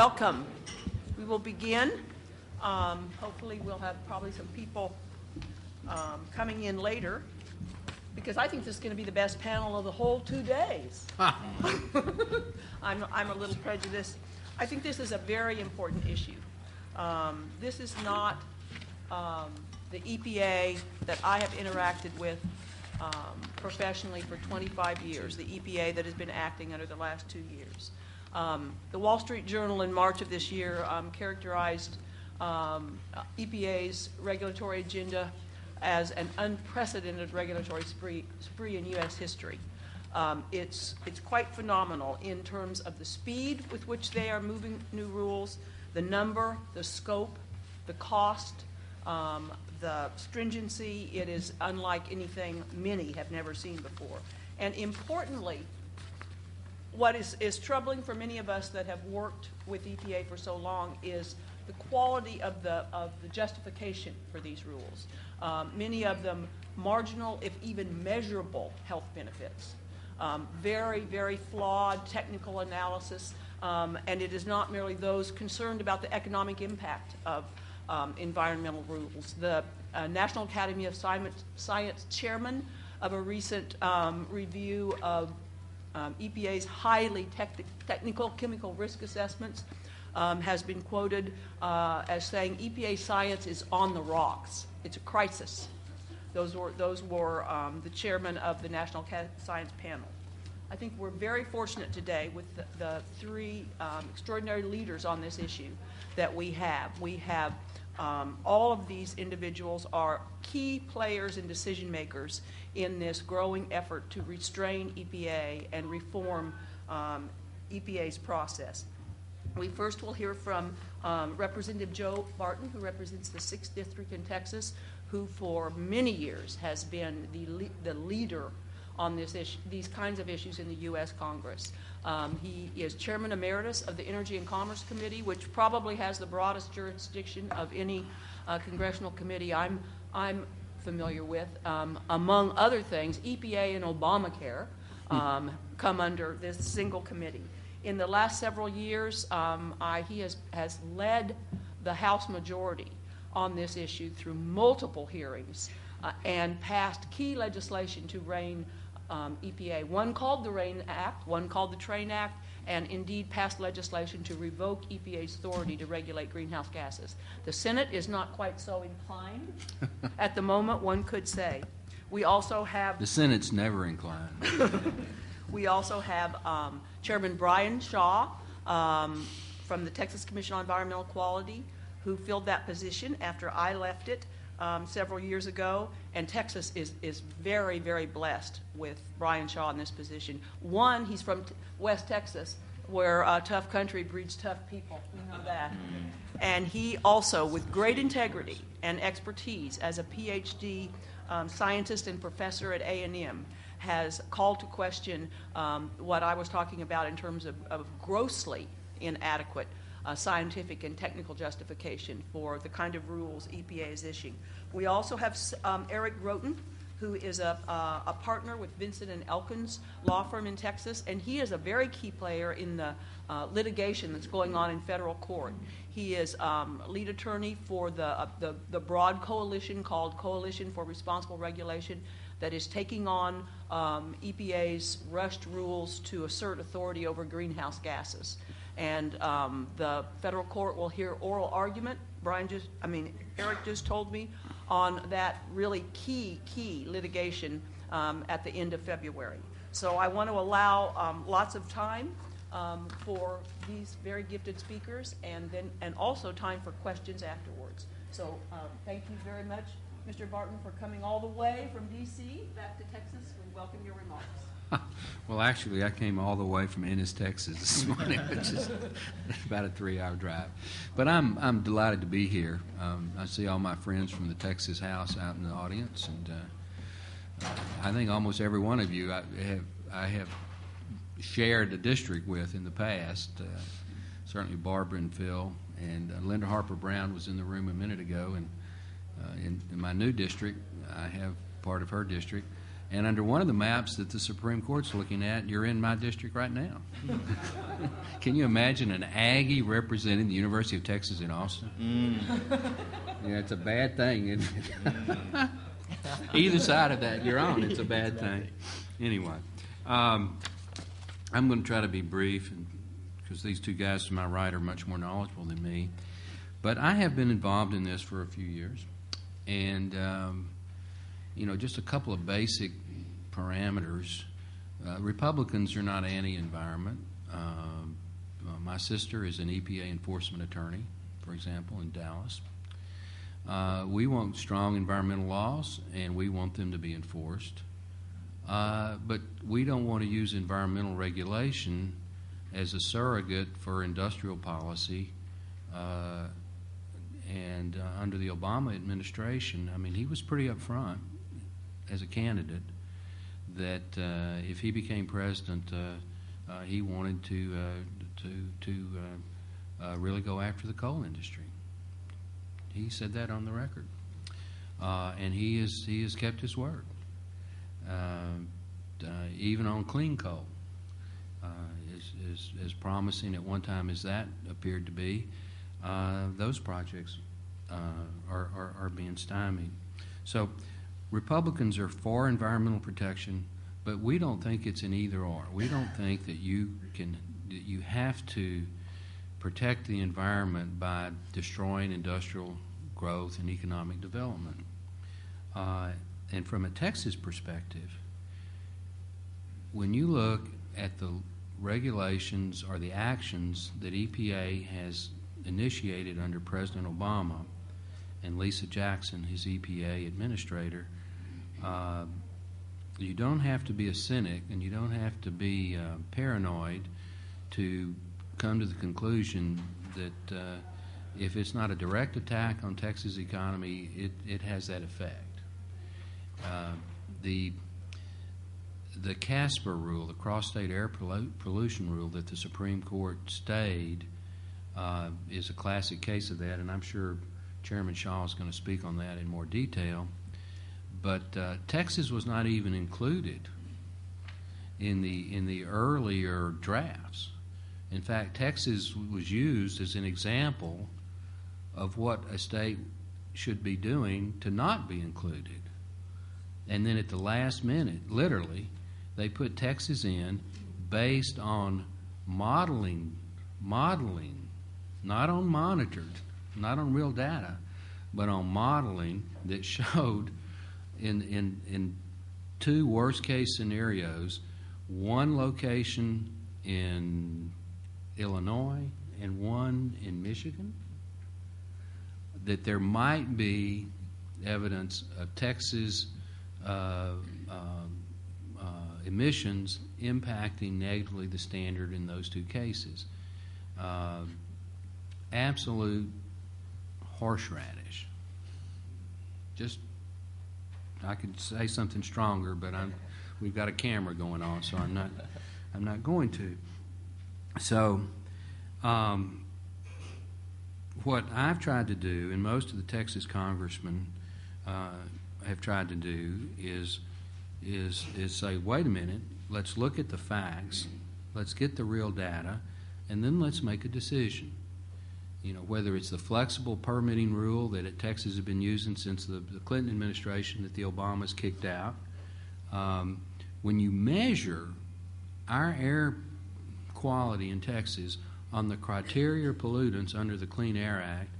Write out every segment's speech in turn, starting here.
Welcome. We will begin. Hopefully we'll have probably some people coming in later, because I think this is going to be the best panel of the whole 2 days. I'm a little prejudiced. I think this is a very important issue. This is not the EPA that I have interacted with professionally for 25 years, the EPA that has been acting under the last 2 years. The Wall Street Journal in March of this year characterized EPA's regulatory agenda as an unprecedented regulatory spree in U.S. history. It's quite phenomenal in terms of the speed with which they are moving new rules, the number, the scope, the cost, the stringency. It is unlike anything many have never seen before. And importantly, what is troubling for many of us that have worked with EPA for so long is the quality of the justification for these rules. Many of them marginal, if even measurable, health benefits. Very, very flawed technical analysis, and it is not merely those concerned about the economic impact of environmental rules. The National Academy of Science chairman of a recent review of EPA's highly technical chemical risk assessments has been quoted as saying EPA science is on the rocks. It's a crisis. Those were the chairman of the National Science Panel. I think we're very fortunate today with the three extraordinary leaders on this issue that we have. We have all of these individuals are key players and decision makers in this growing effort to restrain EPA and reform EPA's process. We first will hear from Representative Joe Barton, who represents the 6th District in Texas, who for many years has been the leader on these kinds of issues in the U.S. Congress. He is Chairman Emeritus of the Energy and Commerce Committee, which probably has the broadest jurisdiction of any congressional committee I'm familiar with. Among other things, EPA and Obamacare come under this single committee. In the last several years, he has led the House majority on this issue through multiple hearings and passed key legislation to rein EPA. One called the RAIN Act, one called the TRAIN Act, and indeed passed legislation to revoke EPA's authority to regulate greenhouse gases. The Senate is not quite so inclined at the moment, one could say. We also have... The Senate's never inclined. We also have Chairman Brian Shaw from the Texas Commission on Environmental Quality, who filled that position after I left it several years ago, and Texas is very, very blessed with Brian Shaw in this position. One, he's from West Texas, where tough country breeds tough people. You know that. And he also, with great integrity and expertise as a PhD scientist and professor at A&M, has called to question what I was talking about in terms of grossly inadequate scientific and technical justification for the kind of rules EPA is issuing. We also have Eric Groten, who is a partner with Vincent and Elkins law firm in Texas, and he is a very key player in the litigation that's going on in federal court. He is lead attorney for the broad coalition called Coalition for Responsible Regulation that is taking on EPA's rushed rules to assert authority over greenhouse gases. And the federal court will hear oral argument. Eric just told me on that really key litigation at the end of February. So I want to allow lots of time for these very gifted speakers, and also time for questions afterwards. So thank you very much, Mr. Barton, for coming all the way from D.C. back to Texas. We welcome your remarks. Well, actually, I came all the way from Ennis, Texas this morning, which is about a 3-hour drive. But I'm delighted to be here. I see all my friends from the Texas House out in the audience, and I think almost every one of you I have shared the district with in the past. Certainly Barbara and Phil, and Linda Harper Brown was in the room a minute ago, and in my new district, I have part of her district. And under one of the maps that the Supreme Court's looking at, you're in my district right now. Can you imagine an Aggie representing the University of Texas in Austin? Yeah, it's a bad thing, isn't it? Either side of that you're on, it's a bad thing. Anyway, I'm going to try to be brief because these two guys to my right are much more knowledgeable than me. But I have been involved in this for a few years. And, just a couple of basic parameters. Republicans are not anti-environment. My sister is an EPA enforcement attorney, for example, in Dallas. We want strong environmental laws, and we want them to be enforced. But we don't want to use environmental regulation as a surrogate for industrial policy. And under the Obama administration, he was pretty upfront as a candidate that if he became president, he wanted to really go after the coal industry. He said that on the record, and he has kept his word, even on clean coal. As promising at one time as that appeared to be, those projects are being stymied. So Republicans are for environmental protection, but we don't think it's an either-or. We don't think that you have to protect the environment by destroying industrial growth and economic development. And from a Texas perspective, when you look at the regulations or the actions that EPA has initiated under President Obama and Lisa Jackson, his EPA administrator, you don't have to be a cynic and you don't have to be paranoid to come to the conclusion that if it's not a direct attack on Texas economy, it has that effect. The CASPER rule, the cross-state air pollution rule that the Supreme Court stayed, is a classic case of that, and I'm sure Chairman Shaw is going to speak on that in more detail. But Texas was not even included in the earlier drafts. In fact, Texas was used as an example of what a state should be doing to not be included. And then at the last minute, literally, they put Texas in based on modeling, not on monitored, not on real data, but on modeling that showed in two worst-case scenarios, one location in Illinois and one in Michigan, that there might be evidence of Texas emissions impacting negatively the standard in those two cases. Absolute horseradish. I could say something stronger, but we've got a camera going on, so I'm not going to. So, what I've tried to do, and most of the Texas congressmen have tried to do, is say, wait a minute, let's look at the facts, let's get the real data, and then let's make a decision. Whether it's the flexible permitting rule that Texas has been using since the Clinton administration that the Obamas kicked out. When you measure our air quality in Texas on the criteria of pollutants under the Clean Air Act,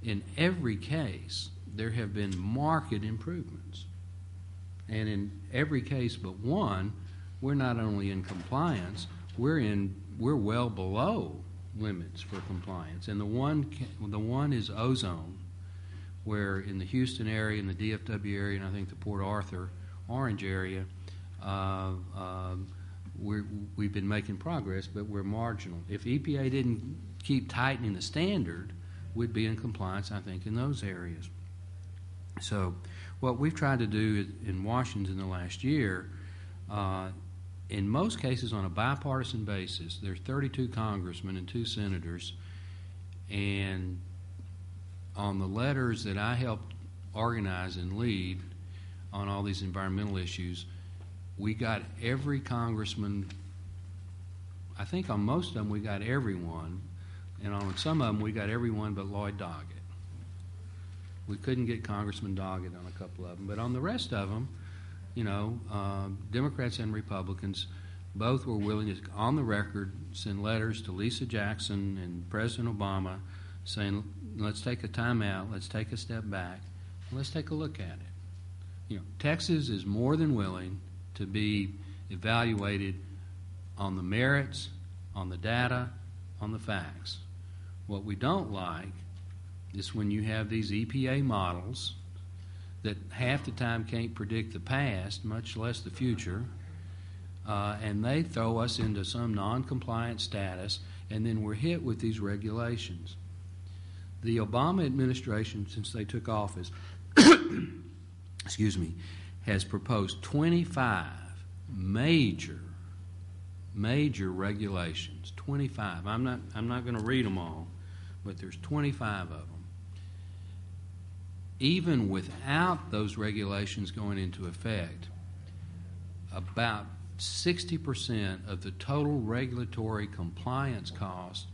in every case there have been marked improvements. And in every case but one, we're not only in compliance, we're well below limits for compliance. And the one is ozone, where in the Houston area, in the DFW area, and I think the Port Arthur, Orange area, we've been making progress, but we're marginal. If EPA didn't keep tightening the standard, we'd be in compliance, I think, in those areas. So what we've tried to do in Washington the last year, in most cases on a bipartisan basis, there's 32 congressmen and 2 senators, and on the letters that I helped organize and lead on all these environmental issues, we got every congressman. I think on most of them we got everyone, and on some of them we got everyone but Lloyd Doggett. We couldn't get Congressman Doggett on a couple of them, but on the rest of them, Democrats and Republicans both were willing to, on the record, send letters to Lisa Jackson and President Obama saying, let's take a time out, let's take a step back, and let's take a look at it. Texas is more than willing to be evaluated on the merits, on the data, on the facts. What we don't like is when you have these EPA models that half the time can't predict the past, much less the future, and they throw us into some non-compliant status, and then we're hit with these regulations. The Obama administration, since they took office, has proposed 25 major regulations. 25. I'm not going to read them all, but there's 25 of them. Even without those regulations going into effect, about 60% of the total regulatory compliance cost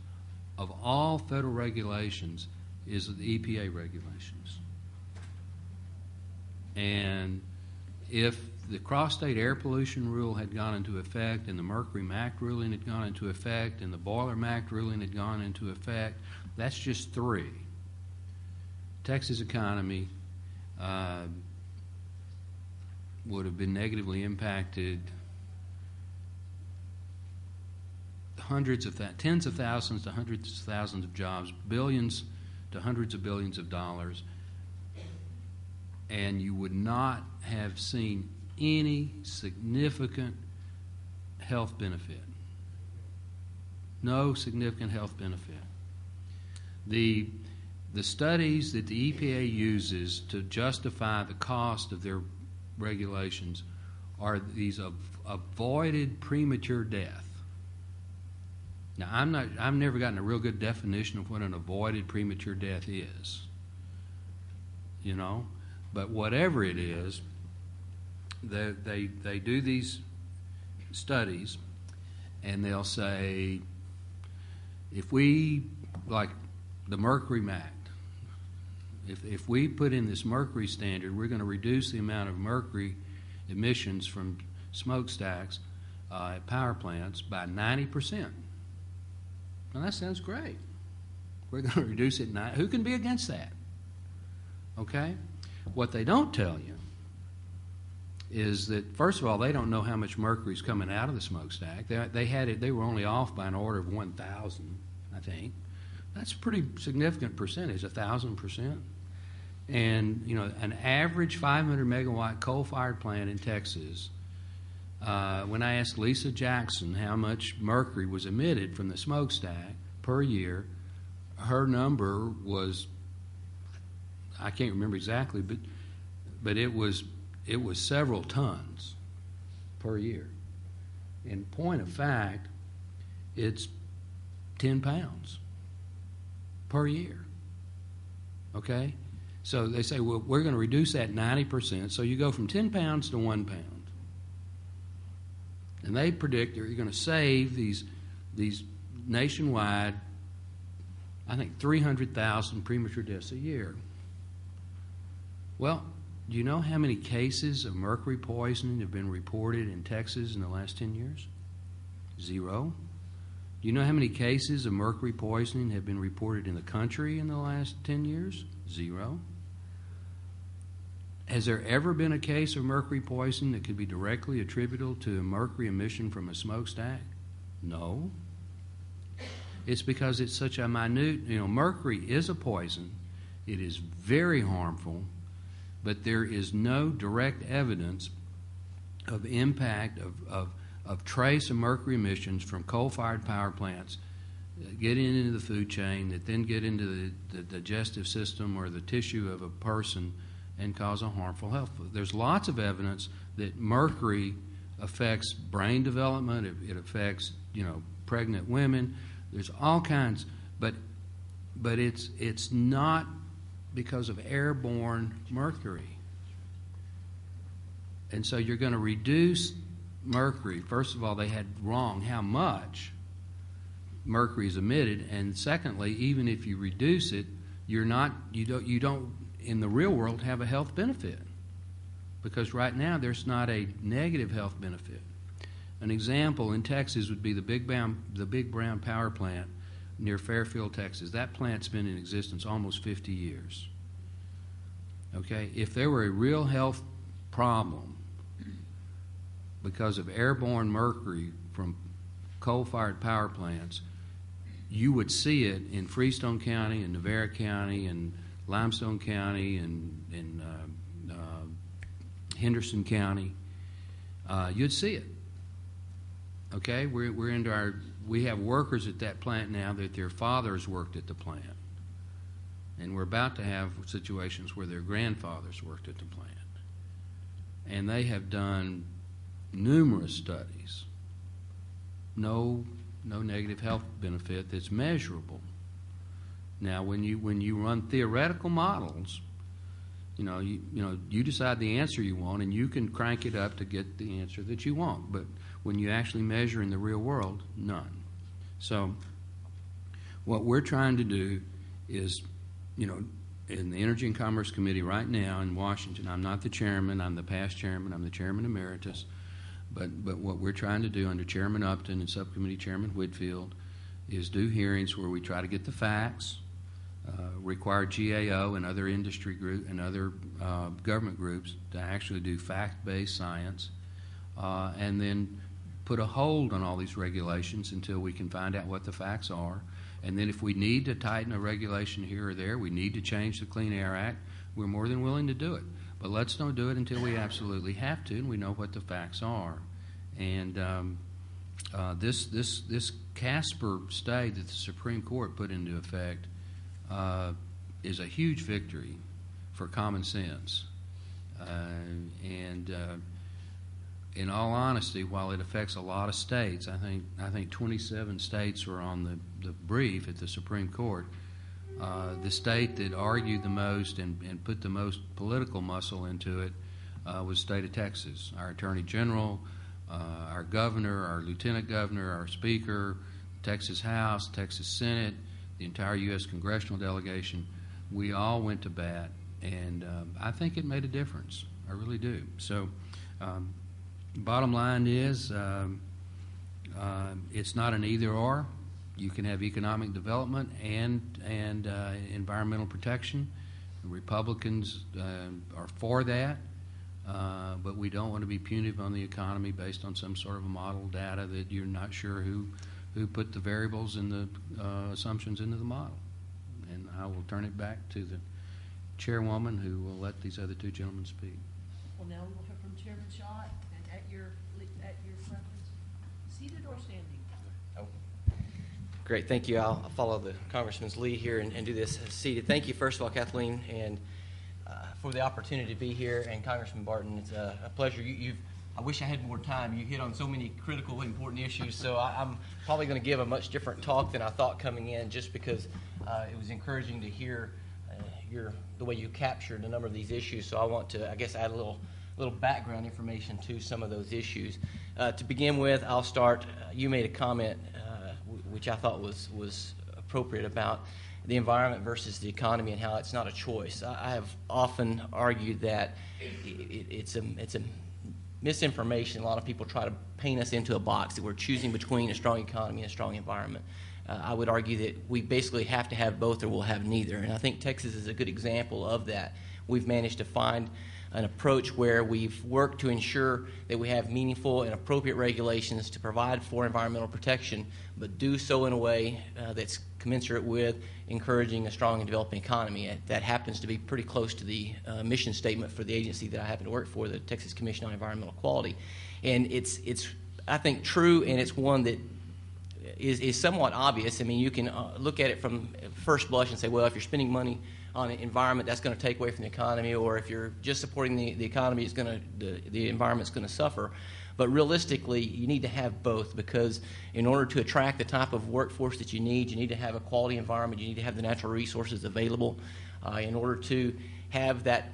of all federal regulations is the EPA regulations. And if the cross-state air pollution rule had gone into effect and the mercury Mact ruling had gone into effect and the boiler Mact ruling had gone into effect, that's just 3. Texas economy would have been negatively impacted tens of thousands to hundreds of thousands of jobs, billions to hundreds of billions of dollars, and you would not have seen any significant health benefit. No significant health benefit. The studies that the EPA uses to justify the cost of their regulations are these avoided premature death. Now, I've never gotten a real good definition of what an avoided premature death is. But whatever it is, they do these studies, and they'll say, if we, like the mercury Mact, if we put in this mercury standard, we're going to reduce the amount of mercury emissions from smokestacks at power plants by 90%. Now, that sounds great. We're going to reduce it. Who can be against that? Okay? What they don't tell you is that, first of all, they don't know how much mercury is coming out of the smokestack. They were only off by an order of 1,000, I think. That's a pretty significant percentage, 1,000%. And, an average 500 megawatt coal-fired plant in Texas, when I asked Lisa Jackson how much mercury was emitted from the smokestack per year, her number was, I can't remember exactly, but it was several tons per year. In point of fact, it's 10 pounds per year. Okay? So they say, well, we're going to reduce that 90%. So you go from 10 pounds to 1 pound. And they predict you're going to save these nationwide, I think, 300,000 premature deaths a year. Well, do you know how many cases of mercury poisoning have been reported in Texas in the last 10 years? 0. Do you know how many cases of mercury poisoning have been reported in the country in the last 10 years? 0. Has there ever been a case of mercury poisoning that could be directly attributable to a mercury emission from a smokestack? No. It's because it's such a minute, mercury is a poison. It is very harmful, but there is no direct evidence of impact of trace of mercury emissions from coal-fired power plants getting into the food chain that then get into the digestive system or the tissue of a person and cause a harmful health. There's lots of evidence that mercury affects brain development. It affects, pregnant women. There's all kinds, but it's not because of airborne mercury. And so you're going to reduce mercury, first of all, they had wrong how much mercury is emitted, and secondly, even if you reduce it, you don't in the real world have a health benefit, because right now there's not a negative health benefit. An example in Texas would be the Big Brown power plant near Fairfield, Texas. That plant's been in existence almost 50 years. Okay, if there were a real health problem because of airborne mercury from coal-fired power plants, you would see it in Freestone County and Navarre County and Limestone County and Henderson County. You'd see it. Okay, we have workers at that plant now that their fathers worked at the plant, and we're about to have situations where their grandfathers worked at the plant, and they have done numerous studies. No negative health benefit that's measurable. Now, when you run theoretical models, you decide the answer you want, and you can crank it up to get the answer that you want. But when you actually measure in the real world, none. So, what we're trying to do is, in the Energy and Commerce Committee right now in Washington, I'm not the chairman, I'm the past chairman, I'm the chairman emeritus. But what we're trying to do under Chairman Upton and Subcommittee Chairman Whitfield is do hearings where we try to get the facts, require GAO and other industry groups and other government groups to actually do fact-based science, and then put a hold on all these regulations until we can find out what the facts are. And then if we need to tighten a regulation here or there, we need to change the Clean Air Act, we're more than willing to do it. But let's not do it until we absolutely have to, and we know what the facts are. And this Casper stay that the Supreme Court put into effect is a huge victory for common sense. In all honesty, while it affects a lot of states, I think 27 states were on the brief at the Supreme Court. The state that argued the most and put the most political muscle into it was the state of Texas. Our Attorney General, our Governor, our Lieutenant Governor, our Speaker, Texas House, Texas Senate, the entire U.S. Congressional delegation, we all went to bat, and I think it made a difference. I really do. So bottom line is it's not an either-or. You can have economic development and environmental protection. The Republicans are for that, but we don't want to be punitive on the economy based on some sort of a model data that you're not sure who put the variables and the assumptions into the model. And I will turn it back to the chairwoman, who will let these other two gentlemen speak. Well, now we will hear from Chairman Schott, and at your preference, seated or standing. Great, thank you. I'll follow the Congressman's lead here and do this seated. Thank you, first of all, Kathleen, and for the opportunity to be here. And Congressman Barton, it's a pleasure. I wish I had more time. You hit on so many critical, important issues, so I'm probably going to give a much different talk than I thought coming in, just because it was encouraging to hear the way you captured a number of these issues. So I want to, I guess, add a little background information to some of those issues. To begin with, I'll start. You made a comment which I thought was appropriate about the environment versus the economy and how it's not a choice. I have often argued that it's a misinformation. A lot of people try to paint us into a box that we're choosing between a strong economy and a strong environment. I would argue that we basically have to have both or we'll have neither, and I think Texas is a good example of that. We've managed to find an approach where we've worked to ensure that we have meaningful and appropriate regulations to provide for environmental protection, but do so in a way that's commensurate with encouraging a strong and developing economy. That happens to be pretty close to the mission statement for the agency that I happen to work for, the Texas Commission on Environmental Quality. And it's I think, true, and it's one that is somewhat obvious. I mean, you can look at it from first blush and say, well, if you're spending money on the environment, that's going to take away from the economy, or if you're just supporting the economy, the environment's going to suffer. But realistically, you need to have both, because in order to attract the type of workforce that you need to have a quality environment, you need to have the natural resources available. In order to have that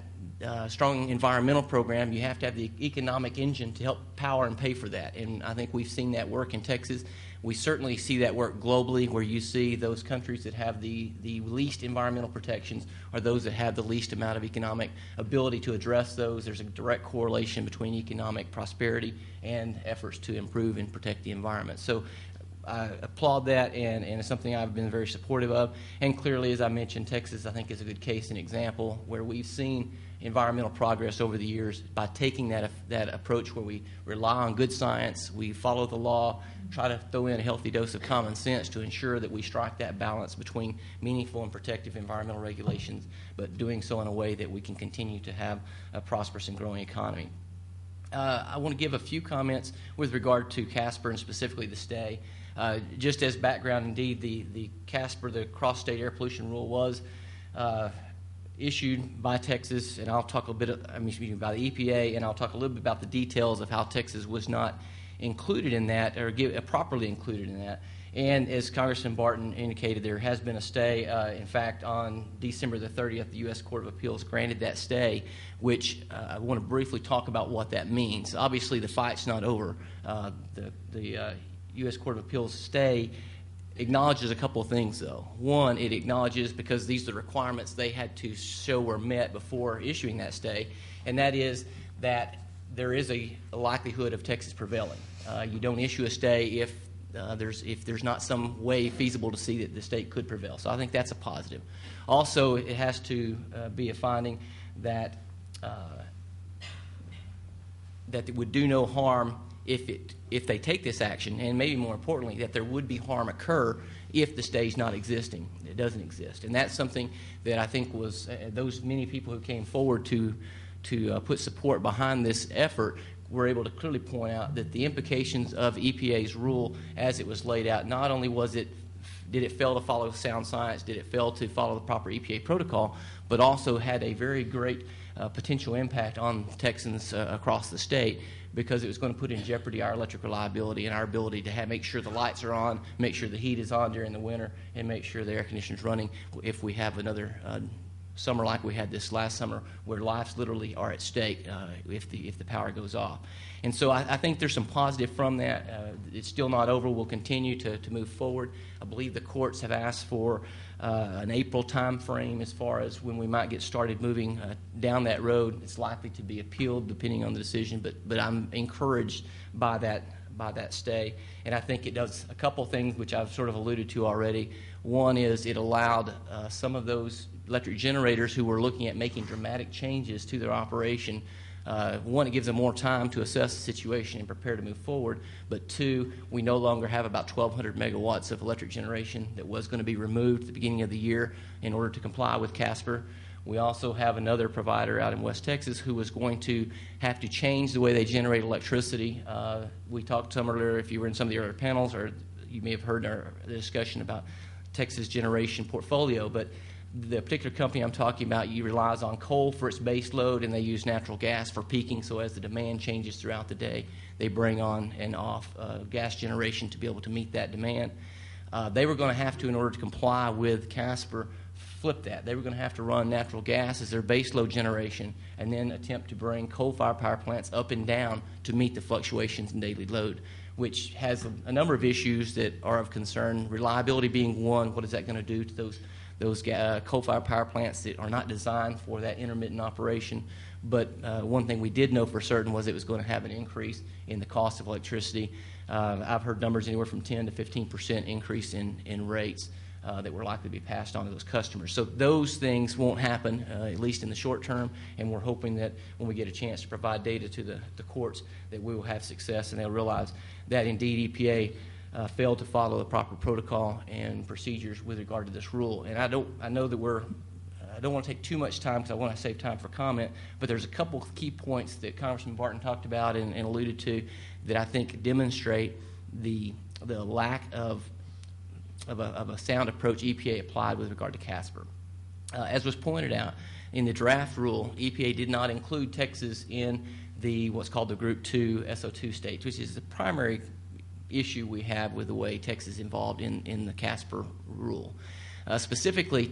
strong environmental program, you have to have the economic engine to help power and pay for that. And I think we've seen that work in Texas. We certainly see that work globally, where you see those countries that have the least environmental protections are those that have the least amount of economic ability to address those. There's a direct correlation between economic prosperity and efforts to improve and protect the environment. So I applaud that, and it's something I've been very supportive of. And clearly, as I mentioned, Texas, I think, is a good case and example where we've seen environmental progress over the years by taking that approach where we rely on good science, we follow the law, try to throw in a healthy dose of common sense to ensure that we strike that balance between meaningful and protective environmental regulations, but doing so in a way that we can continue to have a prosperous and growing economy. I want to give a few comments with regard to CSAPR and specifically the stay. Just as background, indeed, the CSAPR, the Cross-State Air Pollution Rule, was issued by Texas, and I'll talk a bit, by the EPA, and I'll talk a little bit about the details of how Texas was not included in that, or properly included in that. And as Congressman Barton indicated, there has been a stay. In fact, on December the 30th, the U.S. Court of Appeals granted that stay, which I want to briefly talk about what that means. Obviously, the fight's not over. The U.S. Court of Appeals stay acknowledges a couple of things, though. One, it acknowledges, because these are the requirements they had to show were met before issuing that stay, and that is that there is a likelihood of Texas prevailing. You don't issue a stay if there's not some way feasible to see that the state could prevail. So I think that's a positive. Also, it has to be a finding that it would do no harm if they take this action, and maybe more importantly, that there would be harm occur if the stay is not existing. It doesn't exist. And that's something that I think was those many people who came forward to put support behind this effort were able to clearly point out that the implications of EPA's rule as it was laid out, not only did it fail to follow sound science, did it fail to follow the proper EPA protocol, but also had a very great potential impact on Texans across the state, because it was going to put in jeopardy our electric reliability and our ability to make sure the lights are on, make sure the heat is on during the winter, and make sure the air conditioner's running if we have another summer like we had this last summer, where lives literally are at stake if the power goes off. And so I think there's some positive from that. It's still not over. We'll continue to move forward. I believe the courts have asked for an April time frame as far as when we might get started moving down that road. It's likely to be appealed depending on the decision, but I'm encouraged by that stay. And I think it does a couple things which I've sort of alluded to already. One is it allowed some of those electric generators who were looking at making dramatic changes to their operation. One, it gives them more time to assess the situation and prepare to move forward. But two, we no longer have about 1,200 megawatts of electric generation that was going to be removed at the beginning of the year in order to comply with CSAPR. We also have another provider out in West Texas who was going to have to change the way they generate electricity. We talked some earlier, if you were in some of the earlier panels, or you may have heard our discussion about Texas generation portfolio, but the particular company I'm talking about relies on coal for its base load, and they use natural gas for peaking. So as the demand changes throughout the day, they bring on and off gas generation to be able to meet that demand. They were going to have to, in order to comply with CSAPR, flip that. They were going to have to run natural gas as their base load generation and then attempt to bring coal-fired power plants up and down to meet the fluctuations in daily load, which has a number of issues that are of concern, reliability being one. What is that going to do to those coal-fired power plants that are not designed for that intermittent operation? But one thing we did know for certain was it was going to have an increase in the cost of electricity. I've heard numbers anywhere from 10 to 15% increase in rates that were likely to be passed on to those customers. So those things won't happen, at least in the short term, and we're hoping that when we get a chance to provide data to the courts that we will have success and they'll realize that indeed EPA failed to follow the proper protocol and procedures with regard to this rule. And I know that I don't want to take too much time because I want to save time for comment, but there's a couple of key points that Congressman Barton talked about and alluded to that I think demonstrate the lack of a sound approach EPA applied with regard to CSAPR. As was pointed out, in the draft rule, EPA did not include Texas in what's called the Group 2 SO2 states, which is the primary issue we have with the way Texas is involved in the CSAPR rule. Specifically,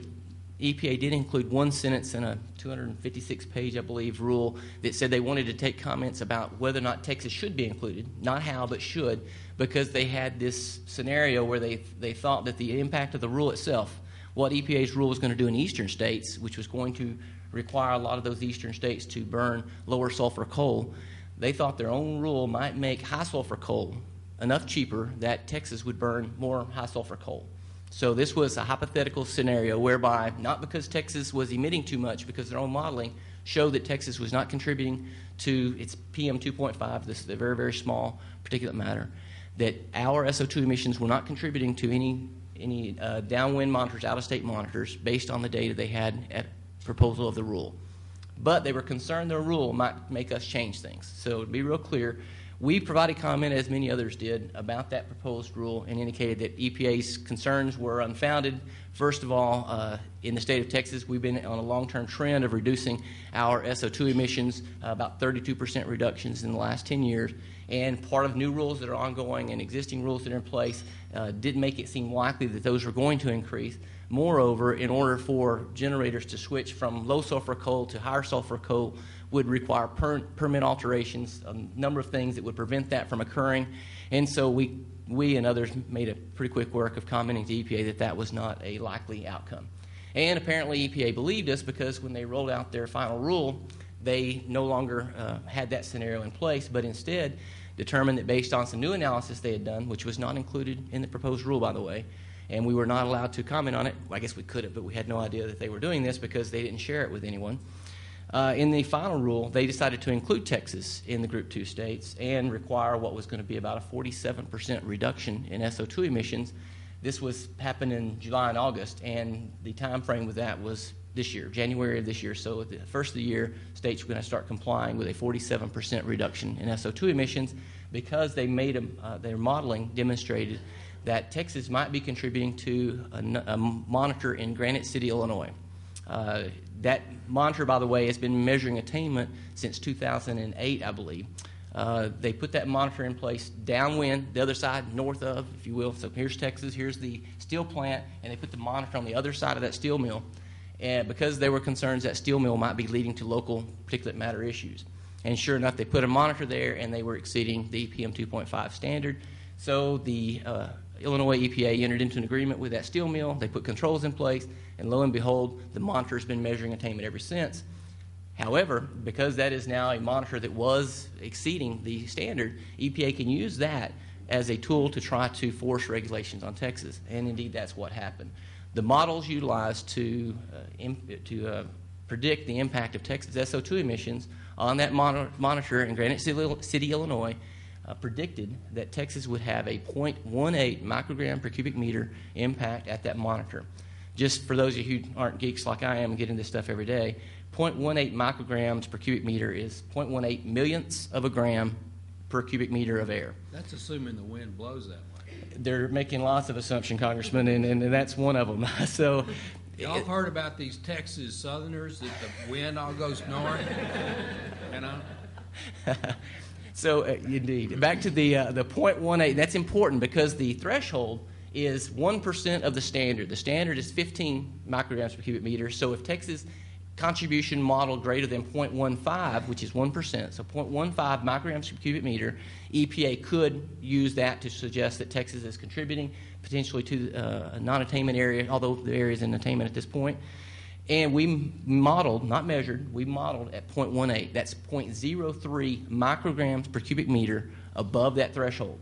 EPA did include one sentence in a 256-page, I believe, rule that said they wanted to take comments about whether or not Texas should be included, not how, but should, because they had this scenario where they thought that the impact of the rule itself, what EPA's rule was going to do in eastern states, which was going to require a lot of those eastern states to burn lower sulfur coal, they thought their own rule might make high sulfur coal enough cheaper that Texas would burn more high sulfur coal. So this was a hypothetical scenario whereby, not because Texas was emitting too much, because their own modeling showed that Texas was not contributing to its PM 2.5, this is the very, very small particulate matter, that our SO2 emissions were not contributing to any downwind monitors, out-of-state monitors, based on the data they had at proposal of the rule. But they were concerned their rule might make us change things. So to be real clear, we provided comment, as many others did, about that proposed rule and indicated that EPA's concerns were unfounded. First of all, in the state of Texas, we've been on a long-term trend of reducing our SO2 emissions, about 32% reductions in the last 10 years. And part of new rules that are ongoing and existing rules that are in place didn't make it seem likely that those were going to increase. Moreover, in order for generators to switch from low sulfur coal to higher sulfur coal would require permit alterations, a number of things that would prevent that from occurring. And so we and others made a pretty quick work of commenting to EPA that that was not a likely outcome. And apparently EPA believed us, because when they rolled out their final rule, they no longer had that scenario in place, but instead determined that based on some new analysis they had done, which was not included in the proposed rule, by the way, and we were not allowed to comment on it. Well, I guess we could have, but we had no idea that they were doing this because they didn't share it with anyone. In the final rule, they decided to include Texas in the Group 2 states and require what was going to be about a 47% reduction in SO2 emissions. This happened in July and August, and the time frame with that was this year, January of this year. So at the first of the year, states were going to start complying with a 47% reduction in SO2 emissions because they made their modeling demonstrated that Texas might be contributing to a monitor in Granite City, Illinois. That monitor, by the way, has been measuring attainment since 2008, I believe. They put that monitor in place downwind, the other side, north of, if you will. So here's Texas, here's the steel plant, and they put the monitor on the other side of that steel mill. And because there were concerns that steel mill might be leading to local particulate matter issues. And sure enough, they put a monitor there, and they were exceeding the PM 2.5 standard. So the Illinois EPA entered into an agreement with that steel mill. They put controls in place, and lo and behold, the monitor has been measuring attainment ever since. However, because that is now a monitor that was exceeding the standard, EPA can use that as a tool to try to force regulations on Texas, and indeed that's what happened. The models utilized to predict the impact of Texas SO2 emissions on that monitor in Granite City, Illinois, predicted that Texas would have a 0.18 microgram per cubic meter impact at that monitor. Just for those of you who aren't geeks like I am and get into this stuff every day, 0.18 micrograms per cubic meter is 0.18 millionths of a gram per cubic meter of air. That's assuming the wind blows that way. They're making lots of assumptions, Congressman, and that's one of them. So, y'all heard about these Texas Southerners that the wind all goes north? You know? So, indeed. Back to the 0.18. That's important because the threshold is 1% of the standard. The standard is 15 micrograms per cubic meter. So if Texas contribution model greater than 0.15, which is 1%, so 0.15 micrograms per cubic meter, EPA could use that to suggest that Texas is contributing potentially to a non-attainment area, although the area is in attainment at this point. And we modeled, not measured, we modeled at 0.18. That's 0.03 micrograms per cubic meter above that threshold.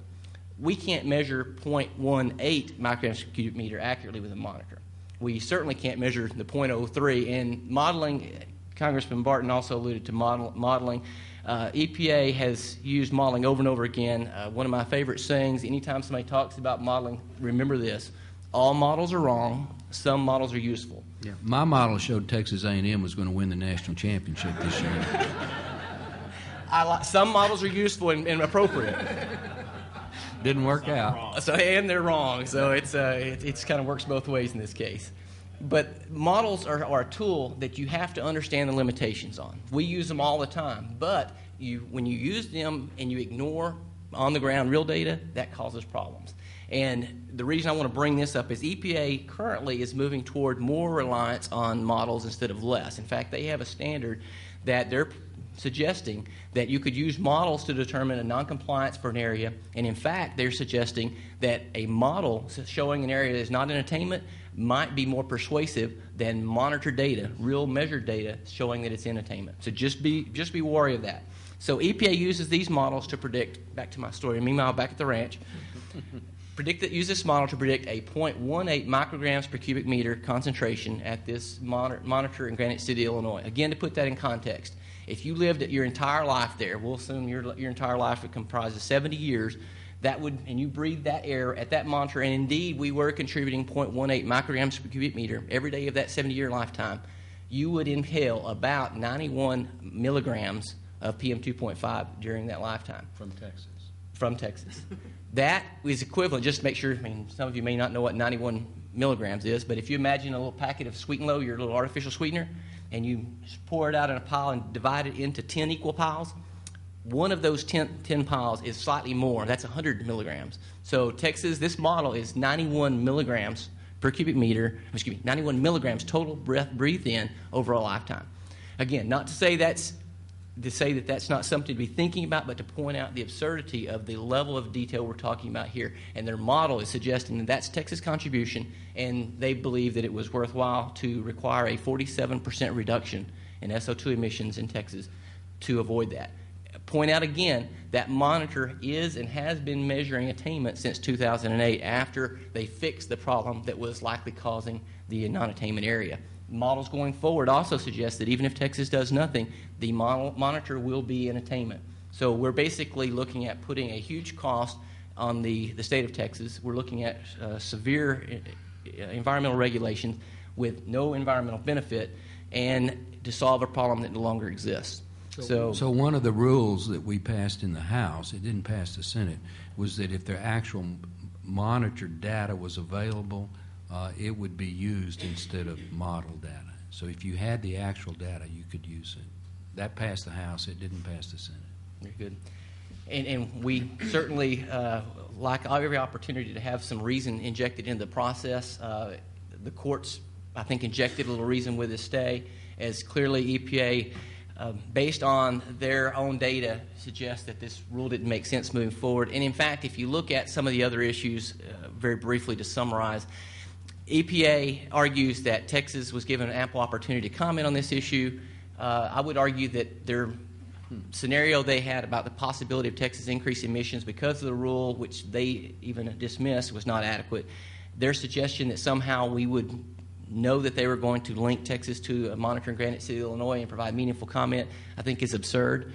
We can't measure 0.18 micrograms per cubic meter accurately with a monitor. We certainly can't measure the 0.03. And modeling, Congressman Barton also alluded to modeling. EPA has used modeling over and over again. One of my favorite sayings, anytime somebody talks about modeling, remember this: all models are wrong, some models are useful. Yeah, my model showed Texas A&M was going to win the national championship this year. Some models are useful and appropriate. Didn't work out. So, and they're wrong. So it's kind of works both ways in this case. But models are a tool that you have to understand the limitations on. We use them all the time, but when you use them and you ignore on the ground real data, that causes problems. And the reason I want to bring this up is EPA currently is moving toward more reliance on models instead of less. In fact, they have a standard that they're suggesting that you could use models to determine a noncompliance for an area, and in fact, they're suggesting that a model showing an area that is not in attainment might be more persuasive than monitored data, real measured data showing that it's in attainment. So just be wary of that. So EPA uses these models to predict, back to my story, meanwhile back at the ranch, use this model to predict a 0.18 micrograms per cubic meter concentration at this monitor in Granite City, Illinois. Again, to put that in context, if you lived your entire life there, we'll assume your entire life would comprise of 70 years, and you breathed that air at that monitor, and indeed we were contributing 0.18 micrograms per cubic meter every day of that 70-year lifetime, you would inhale about 91 milligrams of PM 2.5 during that lifetime. From Texas. That is equivalent, just to make sure, some of you may not know what 91 milligrams is, but if you imagine a little packet of Sweet and Low, your little artificial sweetener, and you pour it out in a pile and divide it into 10 equal piles, one of those 10 piles is slightly more. That's 100 milligrams. So Texas, this model is 91 milligrams per cubic meter, 91 milligrams total breath breathed in over a lifetime. Again, not to say that's not something to be thinking about, but to point out the absurdity of the level of detail we're talking about here. And their model is suggesting that that's Texas' contribution, and they believe that it was worthwhile to require a 47% reduction in SO2 emissions in Texas to avoid that. Point out again, that monitor is and has been measuring attainment since 2008 after they fixed the problem that was likely causing the non-attainment area. Models going forward also suggest that even if Texas does nothing, the monitor will be in attainment. So we're basically looking at putting a huge cost on the state of Texas. We're looking at severe environmental regulations with no environmental benefit and to solve a problem that no longer exists. So one of the rules that we passed in the House, it didn't pass the Senate, was that if the actual monitored data was available, it would be used instead of model data. So if you had the actual data, you could use it. That passed the House. It didn't pass the Senate. Very good. And we certainly like every opportunity to have some reason injected into the process. The courts, I think, injected a little reason with this stay, as clearly EPA, based on their own data, suggests that this rule didn't make sense moving forward. And in fact, if you look at some of the other issues, very briefly to summarize, EPA argues that Texas was given an ample opportunity to comment on this issue. I would argue that their scenario they had about the possibility of Texas increasing emissions because of the rule, which they even dismissed, was not adequate. Their suggestion that somehow we would know that they were going to link Texas to a monitor in Granite City, Illinois, and provide meaningful comment, I think is absurd.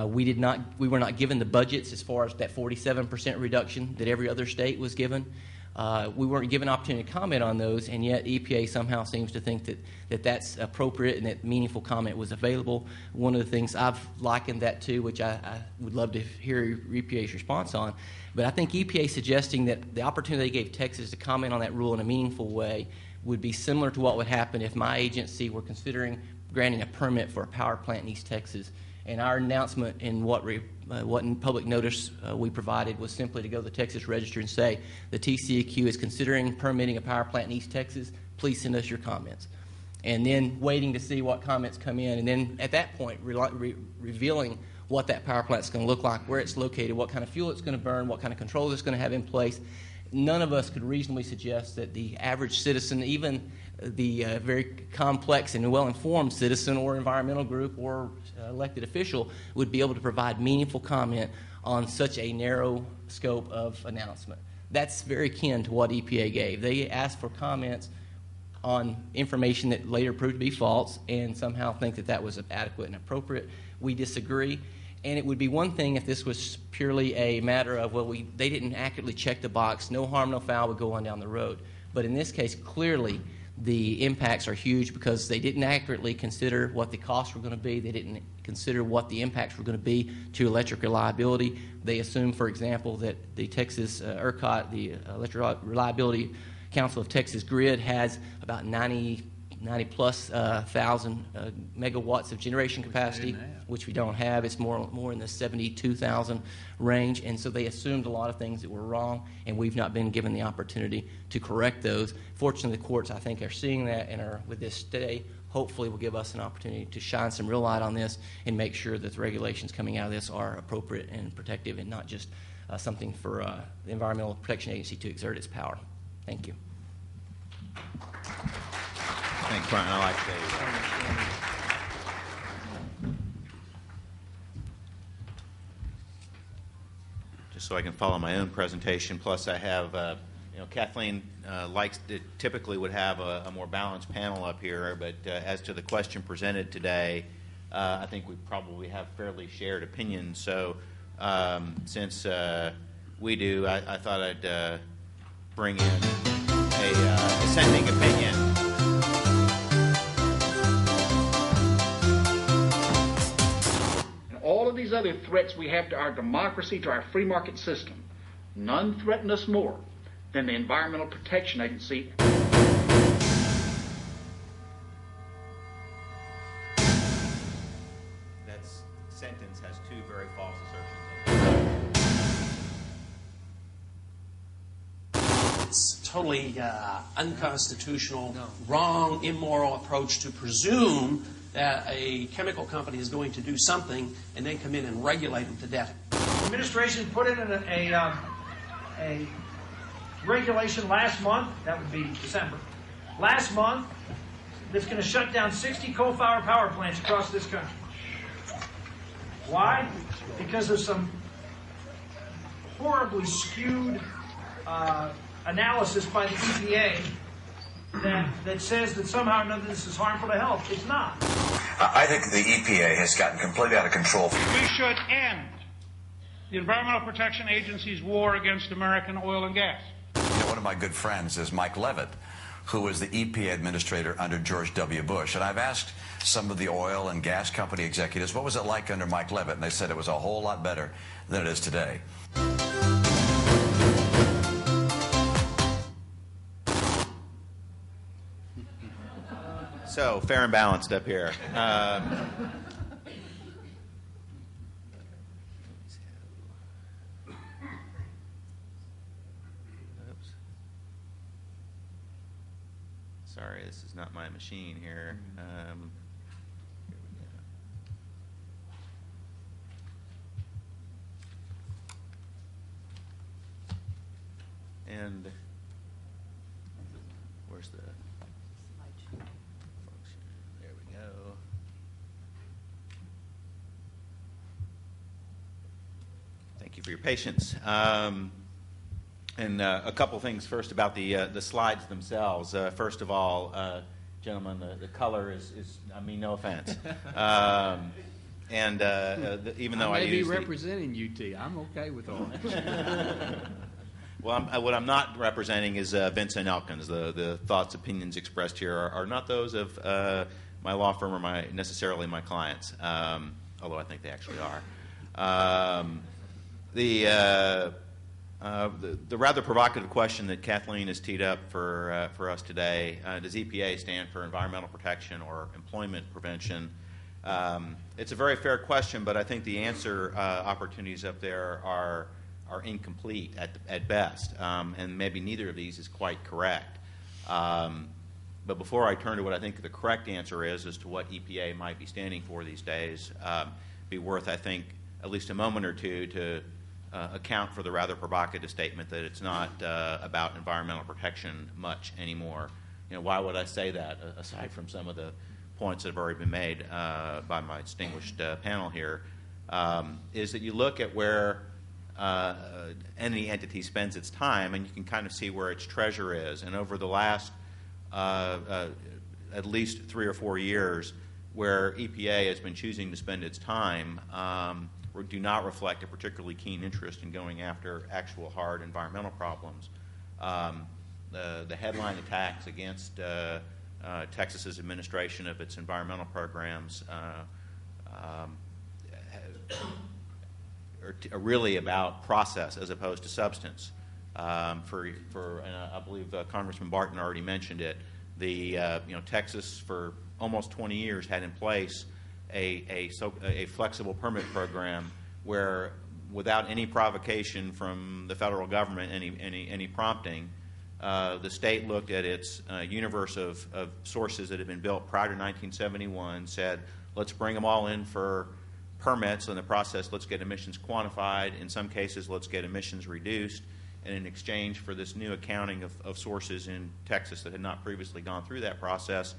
We were not given the budgets as far as that 47% reduction that every other state was given. We weren't given an opportunity to comment on those, and yet EPA somehow seems to think that that's appropriate and that meaningful comment was available. One of the things I've likened that to, which I would love to hear EPA's response on, but I think EPA suggesting that the opportunity they gave Texas to comment on that rule in a meaningful way would be similar to what would happen if my agency were considering granting a permit for a power plant in East Texas. And our announcement in what in public notice we provided was simply to go to the Texas Register and say, the TCEQ is considering permitting a power plant in East Texas. Please send us your comments. And then waiting to see what comments come in. And then at that point, revealing what that power plant is going to look like, where it's located, what kind of fuel it's going to burn, what kind of controls it's going to have in place. None of us could reasonably suggest that the average citizen, even the very complex and well-informed citizen or environmental group or elected official, would be able to provide meaningful comment on such a narrow scope of announcement. That's very kin to what EPA gave. They asked for comments on information that later proved to be false and somehow think that that was adequate and appropriate. We disagree. And it would be one thing if this was purely a matter of, well, they didn't accurately check the box, no harm, no foul would go on down the road. But in this case, clearly the impacts are huge because they didn't accurately consider what the costs were going to be. They didn't consider what the impacts were going to be to electric reliability. They assumed, for example, that the Texas ERCOT, the Electric Reliability Council of Texas Grid, has about 90 90-plus thousand megawatts of generation capacity, which we don't have. It's more in the 72,000 range, and so they assumed a lot of things that were wrong, and we've not been given the opportunity to correct those. Fortunately, the courts, I think, are seeing that and are, with this stay, hopefully will give us an opportunity to shine some real light on this and make sure that the regulations coming out of this are appropriate and protective and not just something for the Environmental Protection Agency to exert its power. Thank you. Thanks, Brian. I like the just so I can follow my own presentation. Plus, I have Kathleen typically would have a more balanced panel up here, but as to the question presented today, I think we probably have fairly shared opinions. So since we do, I thought I'd bring in a dissenting opinion. And all of these other threats we have to our democracy, to our free market system, none threaten us more than the Environmental Protection Agency. That sentence has two very false assertions. It's totally unconstitutional, wrong, immoral approach to presume that a chemical company is going to do something and then come in and regulate them to death. The administration put in a regulation last month, that would be December, last month, that's going to shut down 60 coal-fired power plants across this country. Why? Because of some horribly skewed analysis by the EPA that says that somehow none of this is harmful to health. It's not. I think the EPA has gotten completely out of control. We should end the Environmental Protection Agency's war against American oil and gas. One of my good friends is Mike Leavitt, who was the EPA administrator under George W. Bush. And I've asked some of the oil and gas company executives, what was it like under Mike Leavitt? And they said it was a whole lot better than it is today. So, fair and balanced up here. Sorry, this is not my machine here. Here we go. And where's the function? There we go. Thank you for your patience. And a couple things first about the slides themselves. First of all, gentlemen, the color is I mean, no offense. Even though I may be representing UT, I'm okay with all that. Well, what I'm not representing is Vincent Elkins. The thoughts, opinions expressed here are not those of my law firm or necessarily my clients, although I think they actually are. The rather provocative question that Kathleen has teed up for us today, does EPA stand for environmental protection or employment prevention? It's a very fair question, but I think the answer opportunities up there are incomplete at best, and maybe neither of these is quite correct. But before I turn to what I think the correct answer is as to what EPA might be standing for these days, be worth, I think, at least a moment or two to account for the rather provocative statement that it's not about environmental protection much anymore. Why would I say that, aside from some of the points that have already been made by my distinguished panel here, is that you look at where any entity spends its time, and you can kind of see where its treasure is. And over the last at least 3 or 4 years, where EPA has been choosing to spend its time, do not reflect a particularly keen interest in going after actual hard environmental problems. The headline attacks against Texas's administration of its environmental programs are really about process as opposed to substance. And I believe Congressman Barton already mentioned it, Texas for almost 20 years had in place a flexible permit program where, without any provocation from the federal government, any prompting, the state looked at its universe of sources that had been built prior to 1971, said, let's bring them all in for permits. In the process, let's get emissions quantified. In some cases, let's get emissions reduced. And in exchange for this new accounting of sources in Texas that had not previously gone through that process,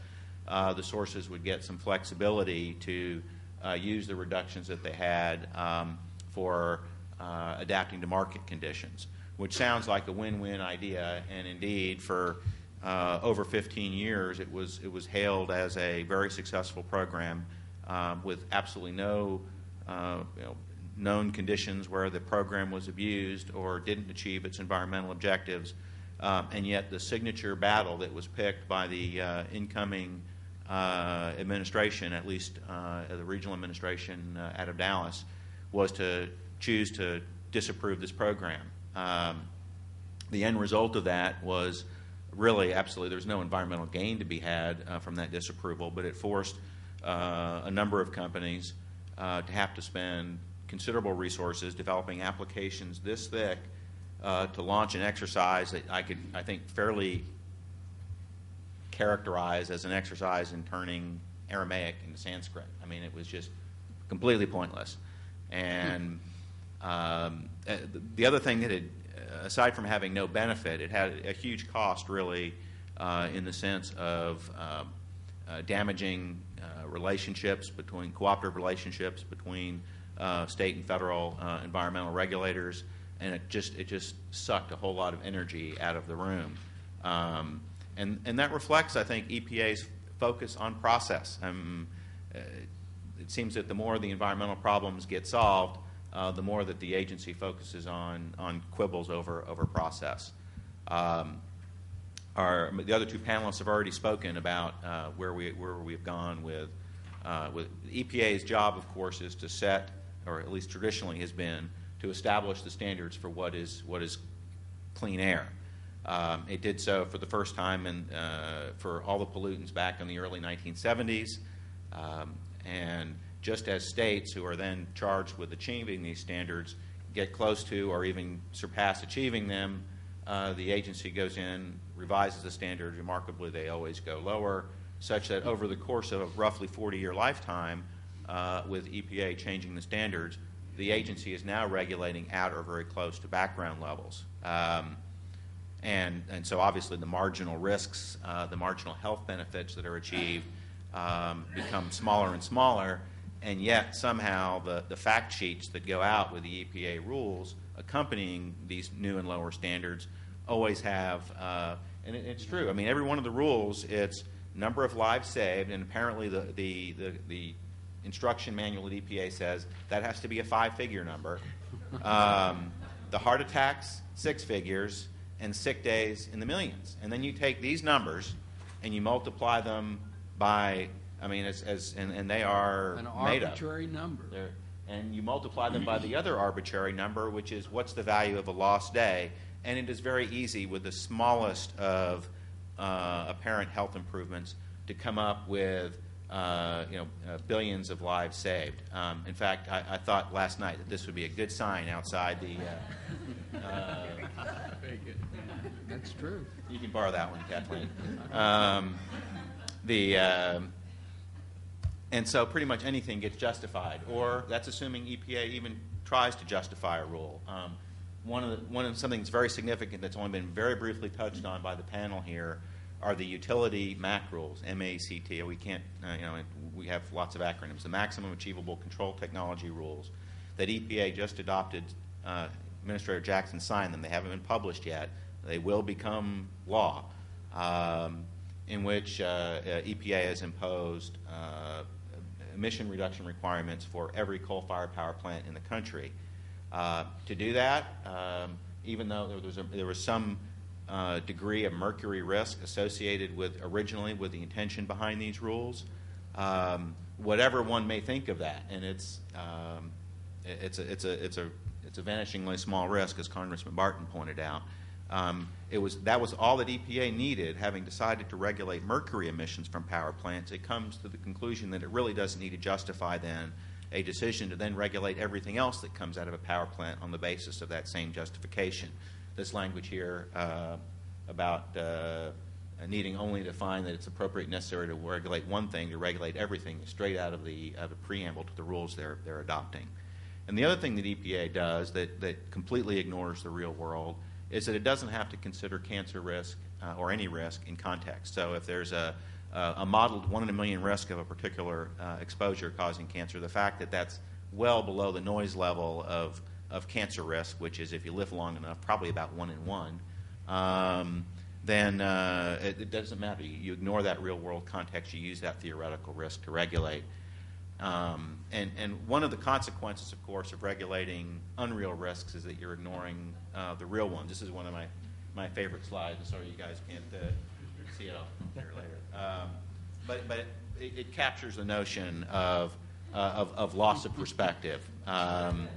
the sources would get some flexibility to use the reductions that they had for adapting to market conditions, which sounds like a win-win idea. And indeed, for over 15 years, it was hailed as a very successful program with absolutely no known conditions where the program was abused or didn't achieve its environmental objectives. And yet the signature battle that was picked by the incoming administration, at least the regional administration out of Dallas, was to choose to disapprove this program. The end result of that was really absolutely, there's no environmental gain to be had from that disapproval, but it forced a number of companies to have to spend considerable resources developing applications this thick to launch an exercise that I think fairly characterize as an exercise in turning Aramaic into Sanskrit. I mean, it was just completely pointless. And the other thing that it, aside from having no benefit, it had a huge cost, really, in the sense of damaging cooperative relationships between state and federal environmental regulators, and it just sucked a whole lot of energy out of the room. And that reflects, I think, EPA's focus on process. It seems that the more the environmental problems get solved, the more that the agency focuses on quibbles over process. The other two panelists have already spoken about where we've gone with EPA's job, of course, is to set, or at least traditionally has been, to establish the standards for what is clean air. It did so for the first time for all the pollutants back in the early 1970s. And just as states who are then charged with achieving these standards get close to or even surpass achieving them, the agency goes in, revises the standards. Remarkably, they always go lower, such that over the course of a roughly 40-year lifetime, with EPA changing the standards, the agency is now regulating at or very close to background levels. And so obviously the marginal risks, the marginal health benefits that are achieved become smaller and smaller, and yet somehow the fact sheets that go out with the EPA rules accompanying these new and lower standards always have, and it's true, I mean, every one of the rules, it's number of lives saved, and apparently the instruction manual at EPA says that has to be a 5-figure number. The heart attacks, 6 figures, and sick days in the millions. And then you take these numbers and you multiply them by, I mean, and they are an made up. arbitrary number. And you multiply them by the other arbitrary number, which is what's the value of a lost day. And it is very easy with the smallest of apparent health improvements to come up with billions of lives saved. In fact, I thought last night that this would be a good sign outside the. Very good. That's true. You can borrow that one, Kathleen. And so pretty much anything gets justified, or that's assuming EPA even tries to justify a rule. Something that's very significant that's only been very briefly touched on by the panel here are the utility Mact rules, M-A-C-T. We can't, we have lots of acronyms. The Maximum Achievable Control Technology rules that EPA just adopted. Administrator Jackson signed them. They haven't been published yet. They will become law, in which EPA has imposed emission reduction requirements for every coal-fired power plant in the country. To do that, even though there was some degree of mercury risk associated originally with the intention behind these rules, whatever one may think of that, and it's a vanishingly small risk, as Congressman Barton pointed out. That was all that EPA needed, having decided to regulate mercury emissions from power plants. It comes to the conclusion that it really doesn't need to justify then a decision to then regulate everything else that comes out of a power plant on the basis of that same justification. This language here about needing only to find that it's appropriate and necessary to regulate one thing to regulate everything is straight out of the preamble to the rules they're adopting. And the other thing that EPA does that completely ignores the real world is that it doesn't have to consider cancer risk or any risk in context. So if there's a modeled 1 in a million risk of a particular exposure causing cancer, the fact that that's well below the noise level of cancer risk, which is, if you live long enough, probably about 1 in 1, then it doesn't matter. You ignore that real world context. You use that theoretical risk to regulate. And one of the consequences, of course, of regulating unreal risks is that you're ignoring the real ones. This is one of my favorite slides. I'm sorry you guys can't see it here later. But it captures the notion of loss of perspective. One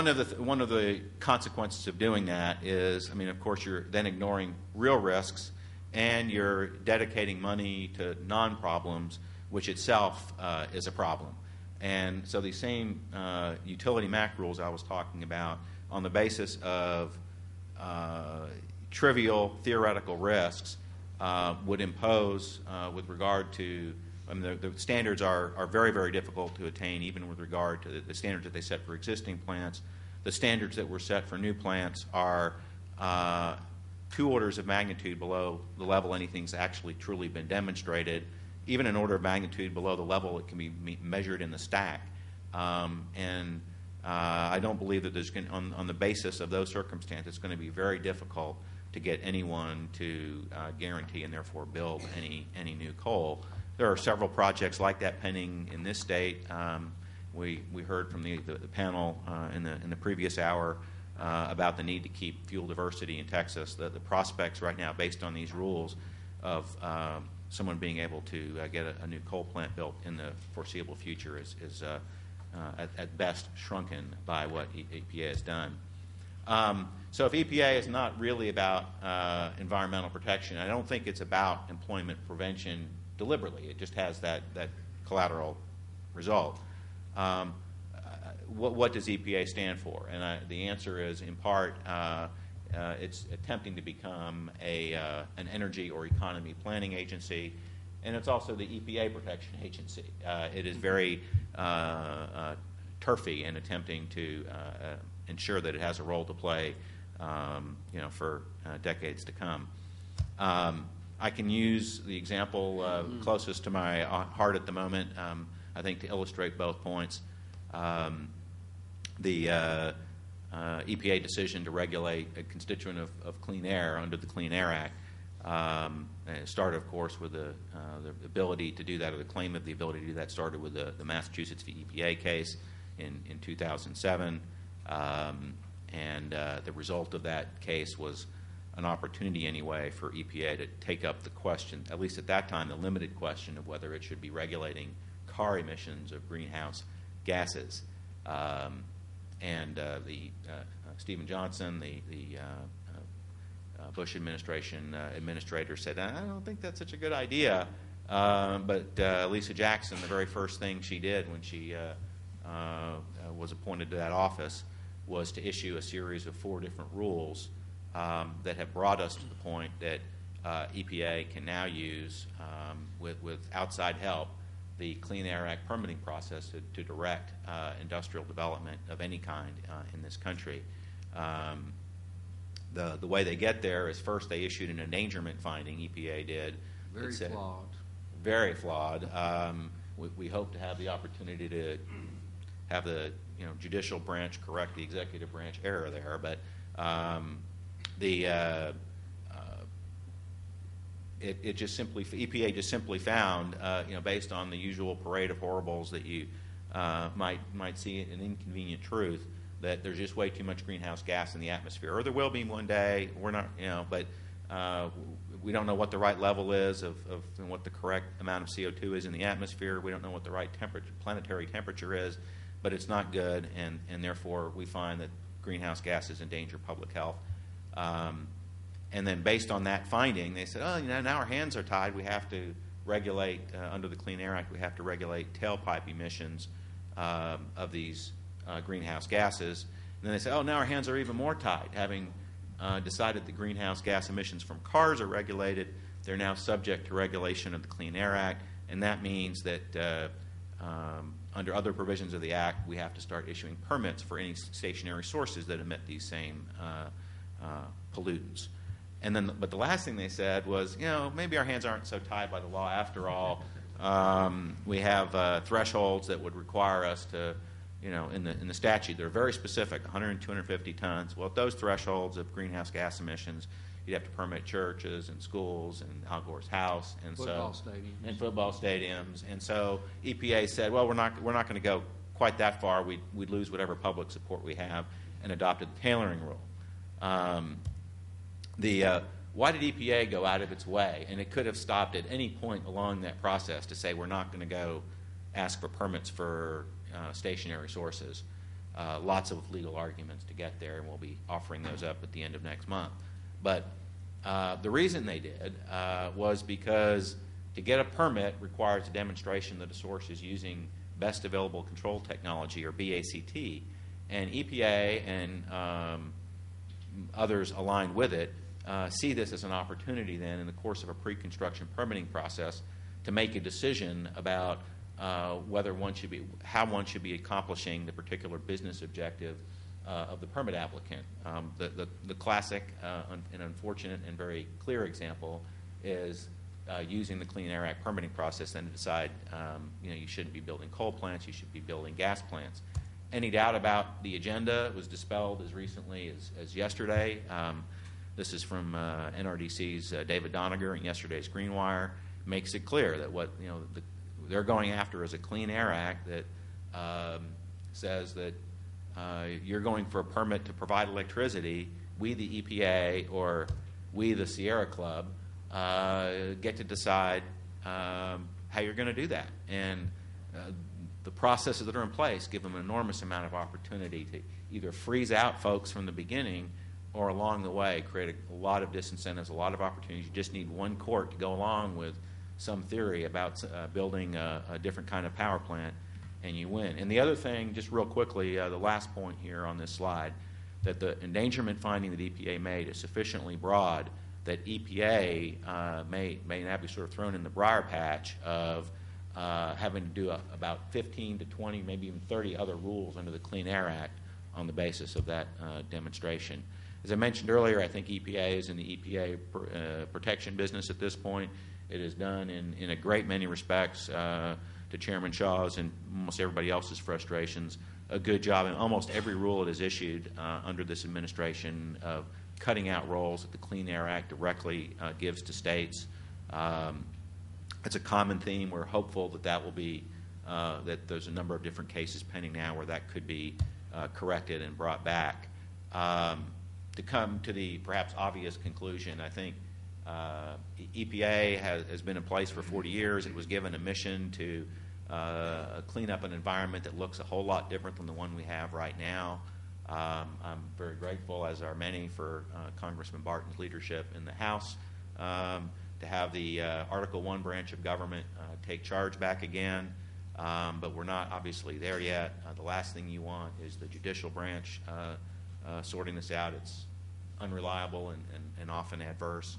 of the consequences of doing that is, I mean, of course, you're then ignoring real risks, and you're dedicating money to non-problems, which itself is a problem. And so these same utility Mact rules I was talking about, on the basis of trivial theoretical risks, would impose with regard to, I mean, the standards are very, very difficult to attain, even with regard to the standards that they set for existing plants. The standards that were set for new plants are 2 orders of magnitude below the level anything's actually truly been demonstrated, even an order of magnitude below the level it can be measured in the stack. I don't believe that there's on the basis of those circumstances, it's going to be very difficult to get anyone to guarantee and therefore build any new coal. There are several projects like that pending in this state. We heard from the panel in the previous hour about the need to keep fuel diversity in Texas. The prospects right now, based on these rules, of someone being able to get a new coal plant built in the foreseeable future is at best shrunken by what EPA has done. So if EPA is not really about environmental protection, I don't think it's about employment prevention deliberately. It just has that collateral result. What does EPA stand for? And the answer is, in part, it's attempting to become an energy or economy planning agency, and it's also the EPA protection agency. It is very turfy in attempting to ensure that it has a role to play, for decades to come. I can use the example closest to my heart at the moment, I think, to illustrate both points. The EPA decision to regulate a constituent of clean air under the Clean Air Act. It started, of course, with the ability to do that, or the claim of the ability to do that started with the Massachusetts v. EPA case in 2007. And the result of that case was an opportunity, anyway, for EPA to take up the question, at least at that time, the limited question of whether it should be regulating car emissions of greenhouse gases. Stephen Johnson, the Bush administration administrator, said, I don't think that's such a good idea. But Lisa Jackson, the very first thing she did when she was appointed to that office was to issue a series of 4 different rules that have brought us to the point that EPA can now use, with outside help, the Clean Air Act permitting process to direct industrial development of any kind in this country. The way they get there is, first they issued an endangerment finding, EPA did. Very flawed. Very flawed. We hope to have the opportunity to have the judicial branch correct the executive branch error there, but EPA just simply found, based on the usual parade of horribles that you might see an inconvenient truth, that there's just way too much greenhouse gas in the atmosphere, or there will be one day. We're not, but we don't know what the right level is of and what the correct amount of CO2 is in the atmosphere. We don't know what the right planetary temperature is, but it's not good, and therefore we find that greenhouse gases endanger public health. And then based on that finding, they said, oh, now our hands are tied. We have to regulate, under the Clean Air Act, we have to regulate tailpipe emissions of these greenhouse gases. And then they say, oh, now our hands are even more tied. Having decided the greenhouse gas emissions from cars are regulated, they're now subject to regulation of the Clean Air Act, and that means that under other provisions of the Act, we have to start issuing permits for any stationary sources that emit these same pollutants. And then, but the last thing they said was, maybe our hands aren't so tied by the law after all. We have thresholds that would require us to, in the statute, they're very specific, 100 and 250 tons. Well, at those thresholds of greenhouse gas emissions, you'd have to permit churches and schools and Al Gore's house and football stadiums. And so EPA said, well, we're not going to go quite that far. We'd lose whatever public support we have, and adopted the tailoring rule. Why did EPA go out of its way? And it could have stopped at any point along that process to say we're not going to go ask for permits for stationary sources. Lots of legal arguments to get there, and we'll be offering those up at the end of next month. But the reason they did was because to get a permit requires a demonstration that a source is using best available control technology, or BACT, and EPA and others aligned with it see this as an opportunity then in the course of a pre-construction permitting process to make a decision about how one should be accomplishing the particular business objective of the permit applicant. The classic and unfortunate and very clear example is using the Clean Air Act permitting process then to decide you shouldn't be building coal plants, you should be building gas plants. Any doubt about the agenda was dispelled as recently as yesterday. This is from NRDC's David Doniger in yesterday's Greenwire. Makes it clear that what they're going after is a Clean Air Act that says that you're going for a permit to provide electricity. We, the EPA, or we, the Sierra Club, get to decide how you're going to do that. And the processes that are in place give them an enormous amount of opportunity to either freeze out folks from the beginning or along the way create a lot of disincentives, a lot of opportunities. You just need one court to go along with some theory about building a different kind of power plant, and you win. And the other thing, just real quickly, the last point here on this slide, that the endangerment finding that EPA made is sufficiently broad that EPA may now be sort of thrown in the briar patch of having to do about 15 to 20, maybe even 30 other rules under the Clean Air Act on the basis of that demonstration. As I mentioned earlier, I think EPA is in the EPA protection business at this point. It is done in a great many respects, to Chairman Shaw's and almost everybody else's frustrations, a good job in almost every rule it has issued under this administration of cutting out roles that the Clean Air Act directly gives to states. It's a common theme. We're hopeful that will be, that there's a number of different cases pending now where that could be corrected and brought back. To come to the perhaps obvious conclusion, I think EPA has been in place for 40 years. It was given a mission to clean up an environment that looks a whole lot different than the one we have right now. I'm very grateful, as are many, for Congressman Barton's leadership in the House to have the Article I branch of government take charge back again. But we're not obviously there yet. The last thing you want is the judicial branch sorting this out. It's unreliable and often adverse.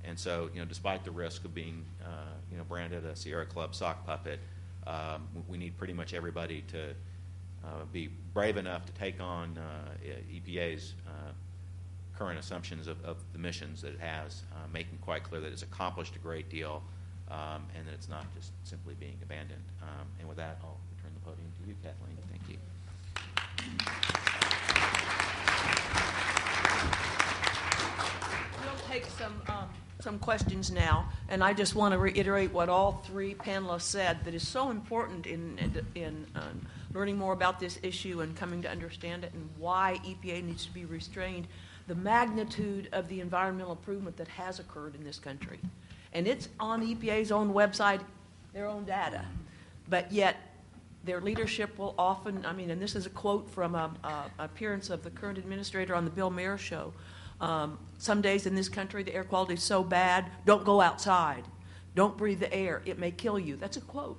And so, despite the risk of being, branded a Sierra Club sock puppet, we need pretty much everybody to be brave enough to take on EPA's current assumptions of the missions that it has, making quite clear that it's accomplished a great deal and that it's not just simply being abandoned. And with that, I'll return the podium to you, Kathleen. Thank you. We'll take some questions now, and I just want to reiterate what all three panelists said that is so important in learning more about this issue and coming to understand it and why EPA needs to be restrained, the magnitude of the environmental improvement that has occurred in this country. And it's on EPA's own website, their own data. But yet, Their leadership will often, I mean, and this is a quote from an appearance of the current administrator on the Bill Maher show. Some days in this country, the air quality is so bad, don't go outside. Don't breathe the air. It may kill you. That's a quote.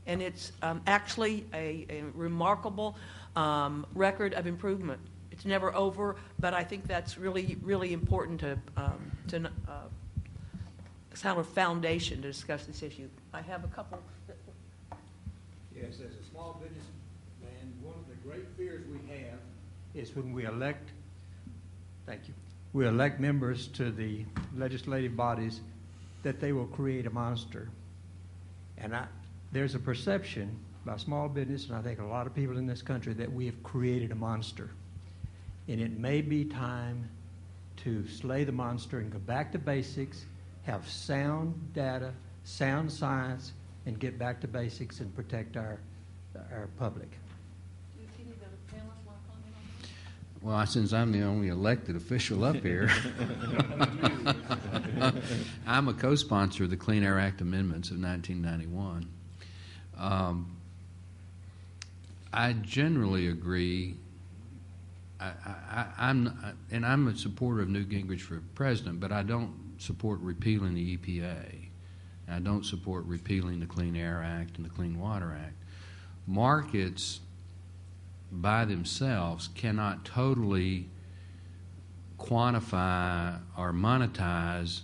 And it's actually a remarkable record of improvement. It's never over, but I think that's really, really important to kind of foundation to discuss this issue. I have a couple. Yes, as a small businessman, one of the great fears we have is when we elect, we elect members to the legislative bodies that they will create a monster. And there's a perception by small business, and I think a lot of people in this country, that we have created a monster. And it may be time to slay the monster and go back to basics, have sound data, sound science, and get back to basics and protect our public. Well, since I'm the only elected official up here, I'm a co-sponsor of the Clean Air Act amendments of 1991. I generally agree. I'm a supporter of Newt Gingrich for president, but I don't support repealing the EPA. I don't support repealing the Clean Air Act and the Clean Water Act. Markets by themselves cannot totally quantify or monetize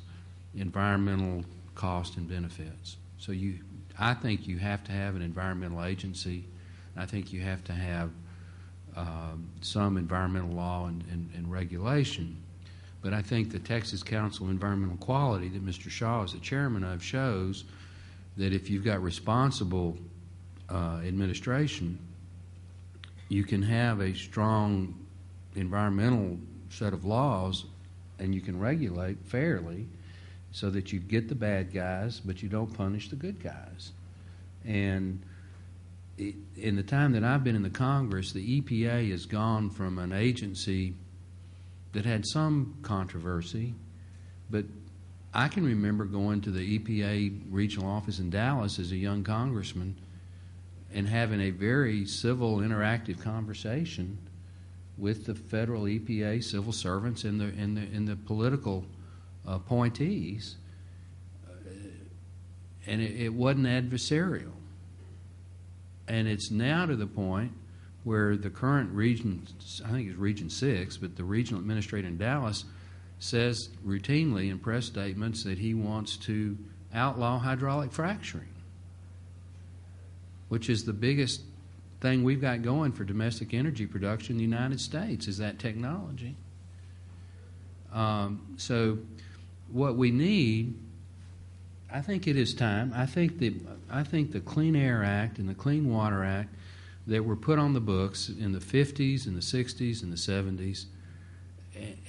environmental cost and benefits. So I think you have to have an environmental agency. I think you have to have some environmental law and regulation. But I think the Texas Council of Environmental Quality that Mr. Shaw is the chairman of shows that if you've got responsible administration, you can have a strong environmental set of laws and you can regulate fairly so that you get the bad guys, but you don't punish the good guys. And in the time that I've been in the Congress, the EPA has gone from an agency that had some controversy, but I can remember going to the EPA regional office in Dallas as a young congressman and having a very civil, interactive conversation with the federal EPA civil servants and the political appointees, and it wasn't adversarial. And it's now to the point where the current region, I think it's Region 6, but the regional administrator in Dallas says routinely in press statements that he wants to outlaw hydraulic fracturing, which is the biggest thing we've got going for domestic energy production in the United States, is that technology. So what we need, I think it is time. I think the Clean Air Act and the Clean Water Act that were put on the books in the 50s and the 60s and the 70s,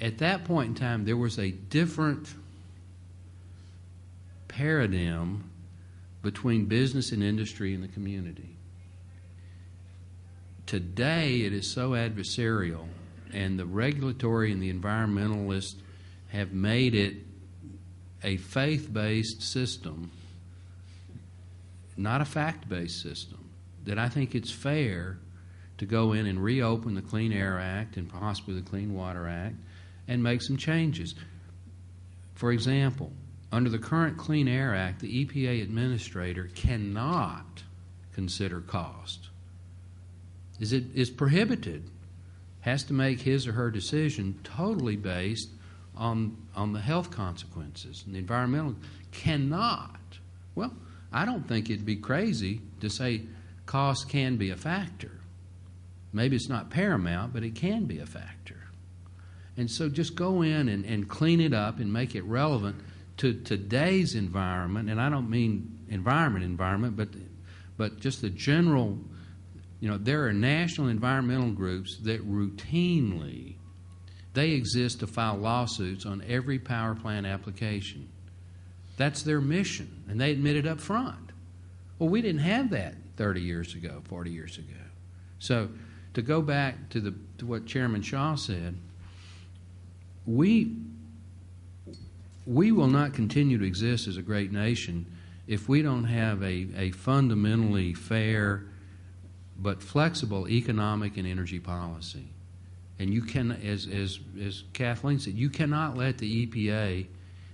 at that point in time, there was a different paradigm between business and industry and the community. Today, it is so adversarial, and the regulatory and the environmentalists have made it a faith-based system, not a fact-based system, that I think it's fair to go in and reopen the Clean Air Act and possibly the Clean Water Act and make some changes. For example, under the current Clean Air Act, the EPA administrator cannot consider cost. Is prohibited, has to make his or her decision totally based on the health consequences. And the environmental cannot. Well, I don't think it'd be crazy to say cost can be a factor. Maybe it's not paramount, but it can be a factor. And so just go in and clean it up and make it relevant to today's environment. And I don't mean environment, but just the general, there are national environmental groups that routinely, they exist to file lawsuits on every power plant application. That's their mission, and they admit it up front. Well, we didn't have that 30 years ago, 40 years ago. So to go back to what Chairman Shaw said, we will not continue to exist as a great nation if we don't have a fundamentally fair but flexible economic and energy policy. And you can, as Kathleen said, you cannot let the EPA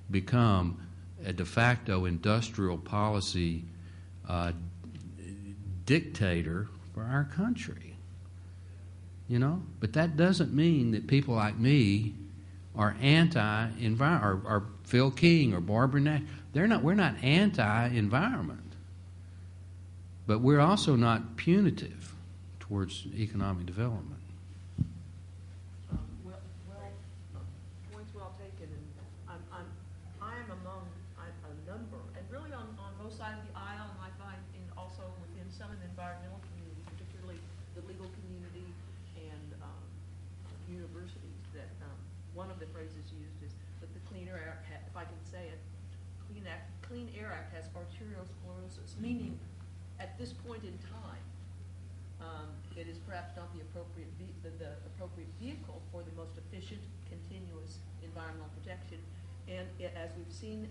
become a de facto industrial policy dictator for our country. You know, but that doesn't mean that people like me are anti-environment, or Phil King or Barbara Nash. We're not anti-environment, but we're also not punitive towards economic development. Points well taken, and I am among a number, and really on both sides of the aisle, and I find also within some of the environmental community, particularly the legal community and universities, that one of the phrases used is that the Clean Air Act, if I can say it, Clean Air Act has arteriosclerosis, meaning at this point in time, it is perhaps not the appropriate vehicle for the most efficient, continuous environmental protection. And as we've seen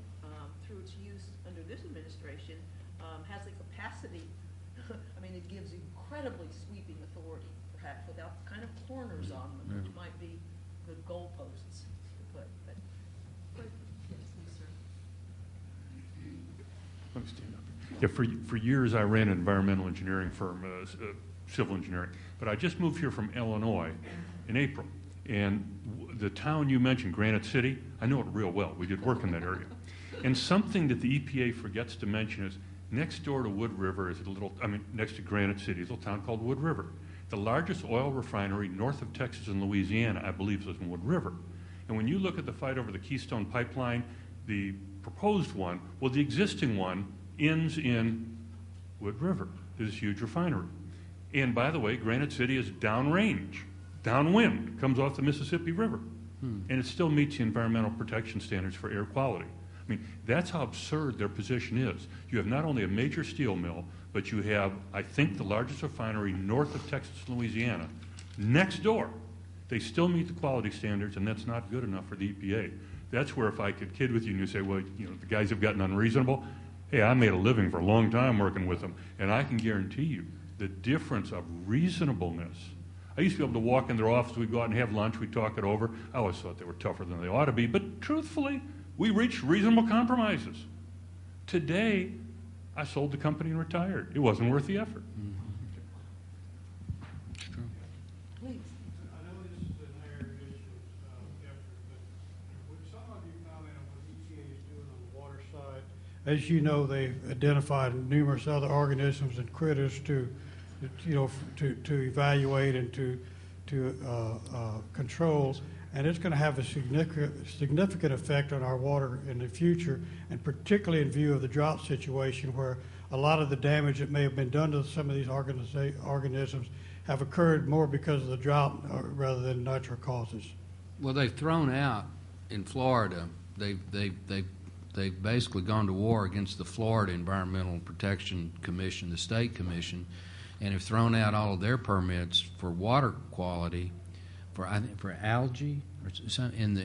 through its use under this administration, has the capacity, I mean, it gives incredibly sweeping authority, perhaps without kind of corners on them, which might be good goalposts to put. But yes, please, sir. Let me stand up. Yeah, for years I ran an environmental engineering firm, civil engineering, but I just moved here from Illinois in April. And the town you mentioned, Granite City, I know it real well. We did work in that area. And something that the EPA forgets to mention is next door to Wood River is next to Granite City is a little town called Wood River. The largest oil refinery north of Texas and Louisiana, I believe, is in Wood River. And when you look at the fight over the Keystone Pipeline, the proposed one, well, the existing one ends in Wood River, this huge refinery. And by the way, Granite City is downrange, downwind, comes off the Mississippi River. And it still meets the environmental protection standards for air quality. I mean, that's how absurd their position is. You have not only a major steel mill, but you have, I think, the largest refinery north of Texas and Louisiana next door. They still meet the quality standards, and that's not good enough for the EPA. That's where if I could kid with you and you say, well, you know, the guys have gotten unreasonable. Hey, I made a living for a long time working with them, and I can guarantee you the difference of reasonableness. I used to be able to walk in their office, we'd go out and have lunch, we'd talk it over. I always thought they were tougher than they ought to be, but truthfully, we reached reasonable compromises. Today, I sold the company and retired. It wasn't worth the effort. Please. I know this is an higher issue effort, but would some of you comment on what EPA is doing on the water side? As you know, they've identified numerous other organisms and critters to evaluate and to control, and it's going to have a significant effect on our water in the future, and particularly in view of the drought situation, where a lot of the damage that may have been done to some of these organisms have occurred more because of the drought rather than natural causes. Well, they've thrown out in Florida. They've basically gone to war against the Florida Environmental Protection Commission, the state commission, and have thrown out all of their permits for water quality, for algae, or something,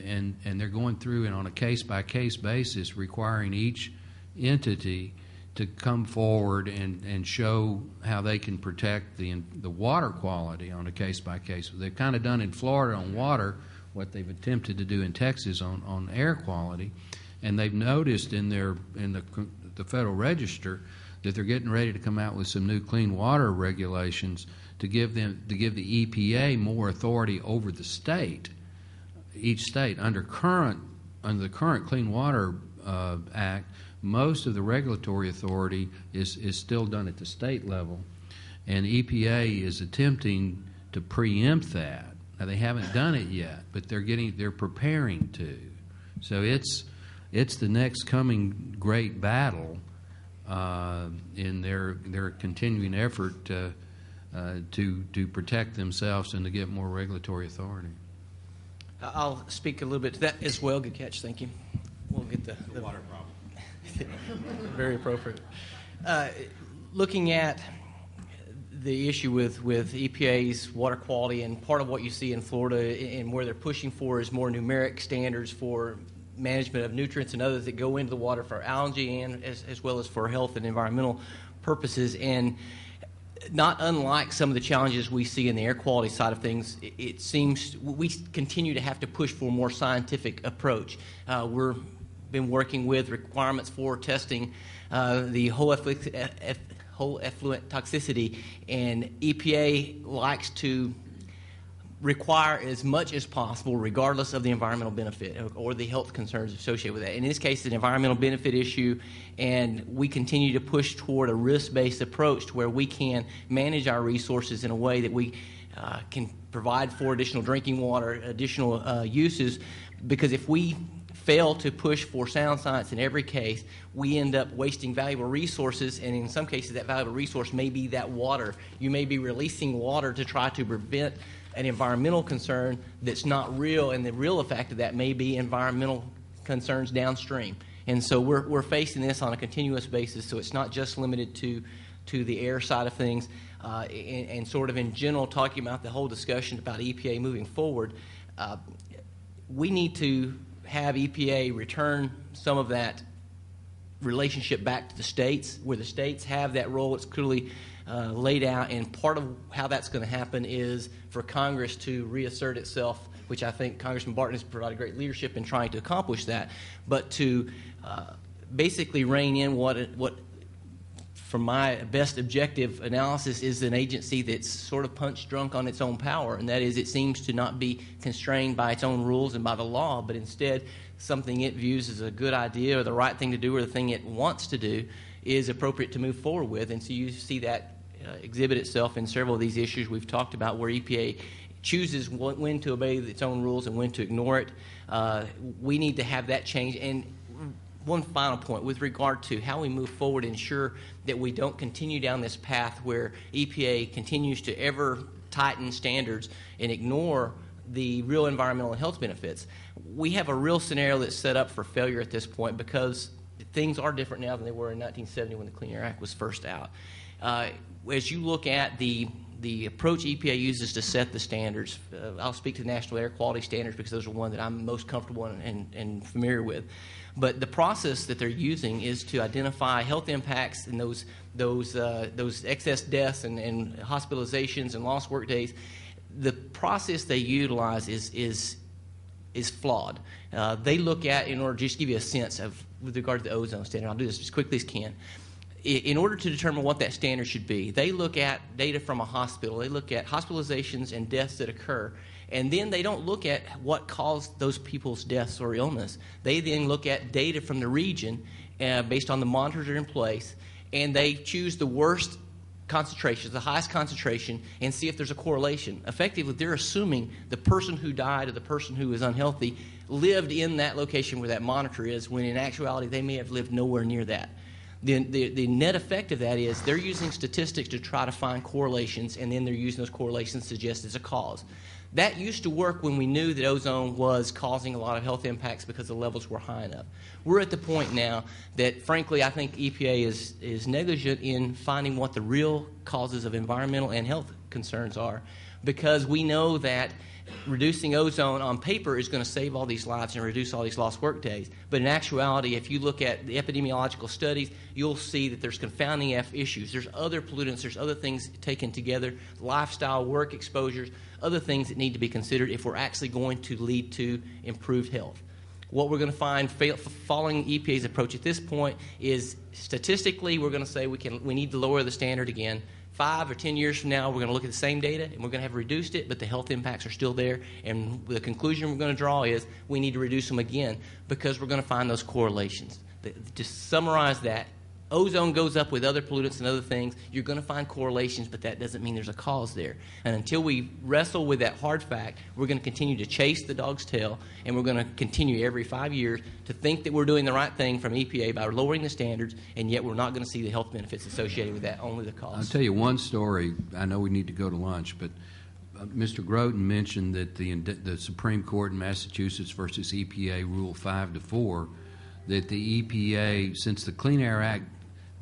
and they're going through and on a case-by-case basis requiring each entity to come forward and show how they can protect the water quality on a case-by-case. They've kind of done in Florida on water what they've attempted to do in Texas on air quality, and they've noticed in the Federal Register that they're getting ready to come out with some new clean water regulations to give the EPA more authority over the state, each state. Under the current Clean Water Act, most of the regulatory authority is still done at the state level, and EPA is attempting to preempt that. Now, they haven't done it yet, but they're preparing to. So it's the next coming great battle in their continuing effort to protect themselves and to get more regulatory authority. I'll speak a little bit to that as well. Good catch, thank you. We'll get the water problem. Very appropriate. Looking at the issue with EPA's water quality, and part of what you see in Florida and where they're pushing for is more numeric standards for management of nutrients and others that go into the water for algae and as well as for health and environmental purposes. And not unlike some of the challenges we see in the air quality side of things, it seems we continue to have to push for a more scientific approach. We've been working with requirements for testing the whole effluent toxicity, and EPA likes to require as much as possible, regardless of the environmental benefit or the health concerns associated with that. In this case, it's an environmental benefit issue, and we continue to push toward a risk-based approach to where we can manage our resources in a way that we can provide for additional drinking water, additional uses, because if we fail to push for sound science in every case, we end up wasting valuable resources, and in some cases that valuable resource may be that water. You may be releasing water to try to prevent an environmental concern that's not real, and the real effect of that may be environmental concerns downstream. And so we're facing this on a continuous basis, so it's not just limited to the air side of things. And sort of in general, talking about the whole discussion about EPA moving forward, we need to have EPA return some of that relationship back to the states, where the states have that role. It's clearly laid out, and part of how that's going to happen is for Congress to reassert itself, which I think Congressman Barton has provided great leadership in trying to accomplish that, but to basically rein in what from my best objective analysis is an agency that's sort of punch drunk on its own power, and that is it seems to not be constrained by its own rules and by the law, but instead something it views as a good idea or the right thing to do or the thing it wants to do is appropriate to move forward with. And so you see that exhibit itself in several of these issues we've talked about, where EPA chooses when to obey its own rules and when to ignore it. We need to have that change. And one final point with regard to how we move forward, ensure that we don't continue down this path where EPA continues to ever tighten standards and ignore the real environmental and health benefits. We have a real scenario that's set up for failure at this point because things are different now than they were in 1970 when the Clean Air Act was first out. As you look at the approach EPA uses to set the standards, I'll speak to the National Air Quality Standards because those are one that I'm most comfortable and familiar with. But the process that they're using is to identify health impacts and those excess deaths and hospitalizations and lost work days. The process they utilize is flawed. They look at, in order to just give you a sense of with regard to the ozone standard, I'll do this as quickly as can. In order to determine what that standard should be, they look at data from a hospital. They look at hospitalizations and deaths that occur. And then they don't look at what caused those people's deaths or illness. They then look at data from the region based on the monitors that are in place, and they choose the worst concentrations, the highest concentration, and see if there's a correlation. Effectively, they're assuming the person who died or the person who is unhealthy lived in that location where that monitor is, when in actuality they may have lived nowhere near that. The net effect of that is they're using statistics to try to find correlations, and then they're using those correlations to suggest it's a cause. That used to work when we knew that ozone was causing a lot of health impacts because the levels were high enough. We're at the point now that, frankly, I think EPA is negligent in finding what the real causes of environmental and health concerns are, because we know that reducing ozone on paper is going to save all these lives and reduce all these lost work days. But in actuality, if you look at the epidemiological studies, you'll see that there's confounding issues. There's other pollutants, there's other things taken together, lifestyle, work exposures, other things that need to be considered if we're actually going to lead to improved health. What we're going to find following EPA's approach at this point is statistically we're going to say we need to lower the standard again. 5 or 10 years from now, we're going to look at the same data, and we're going to have reduced it, but the health impacts are still there. And the conclusion we're going to draw is we need to reduce them again because we're going to find those correlations. To summarize that, ozone goes up with other pollutants and other things. You're going to find correlations, but that doesn't mean there's a cause there. And until we wrestle with that hard fact, we're going to continue to chase the dog's tail, and we're going to continue every 5 years to think that we're doing the right thing from EPA by lowering the standards, and yet we're not going to see the health benefits associated with that, only the cost. I'll tell you one story. I know we need to go to lunch, but Mr. Groten mentioned that the Supreme Court in Massachusetts versus EPA ruled 5-4 that the EPA, since the Clean Air Act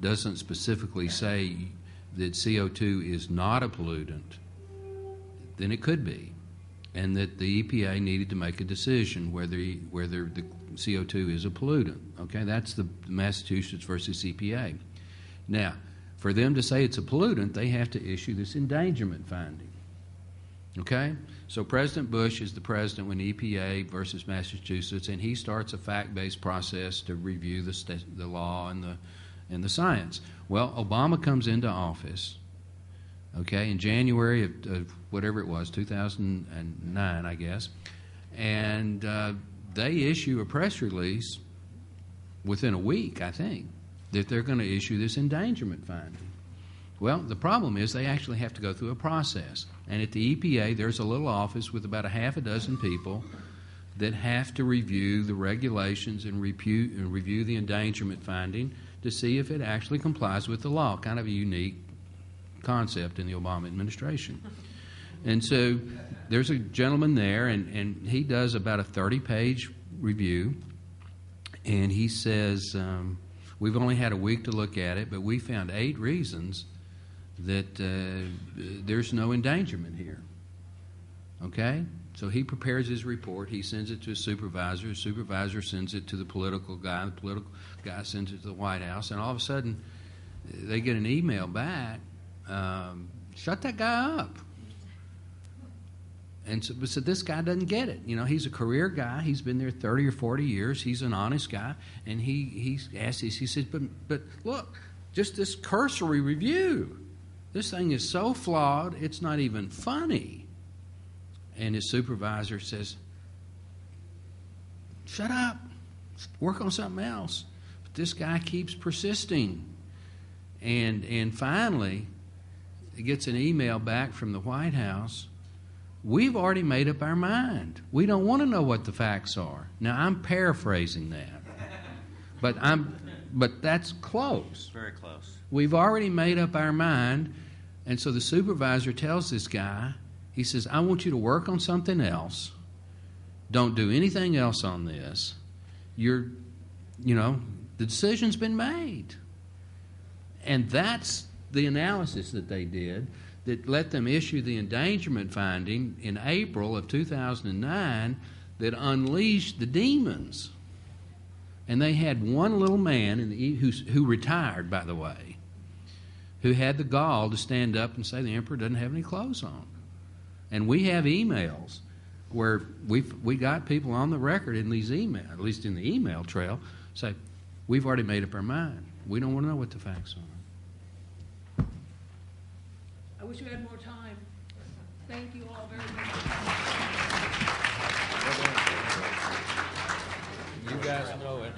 doesn't specifically say that CO2 is not a pollutant, then it could be, and that the EPA needed to make a decision whether the CO2 is a pollutant. Okay, that's the Massachusetts versus EPA. Now, For them to say it's a pollutant, they have to issue this endangerment finding. Okay? So President Bush is the president when EPA versus Massachusetts, and he starts a fact-based process to review the law and the science. Well, Obama comes into office, okay, in January of whatever it was, 2009, I guess, and they issue a press release within a week, I think, that they're going to issue this endangerment finding. Well, the problem is they actually have to go through a process. And at the EPA, there's a little office with about a half a dozen people that have to review the regulations and review the endangerment finding to see if it actually complies with the law. Kind of a unique concept in the Obama administration. And so there's a gentleman there, and he does about a 30-page review, and he says, we've only had a week to look at it, but we found 8 reasons that there's no endangerment here. Okay? So he prepares his report. He sends it to his supervisor. His supervisor sends it to the political guy. The political guy sends it to the White House. And all of a sudden, they get an email back, shut that guy up. And so this guy doesn't get it. You know, he's a career guy. He's been there 30 or 40 years. He's an honest guy. And he asked this. He says, but look, just this cursory review. This thing is so flawed, it's not even funny. And his supervisor says, shut up. Work on something else. But this guy keeps persisting. And finally, he gets an email back from the White House. We've already made up our mind. We don't want to know what the facts are. Now, I'm paraphrasing that. But that's close. Very close. We've already made up our mind. And so the supervisor tells this guy, he says, I want you to work on something else. Don't do anything else on this. The decision's been made. And that's the analysis that they did that let them issue the endangerment finding in April of 2009 that unleashed the demons. And they had one little man who retired, by the way, who had the gall to stand up and say the emperor doesn't have any clothes on. And we have emails where we got people on the record in these emails, at least in the email trail, say, we've already made up our mind. We don't want to know what the facts are. I wish we had more time. Thank you all very much. You guys know it.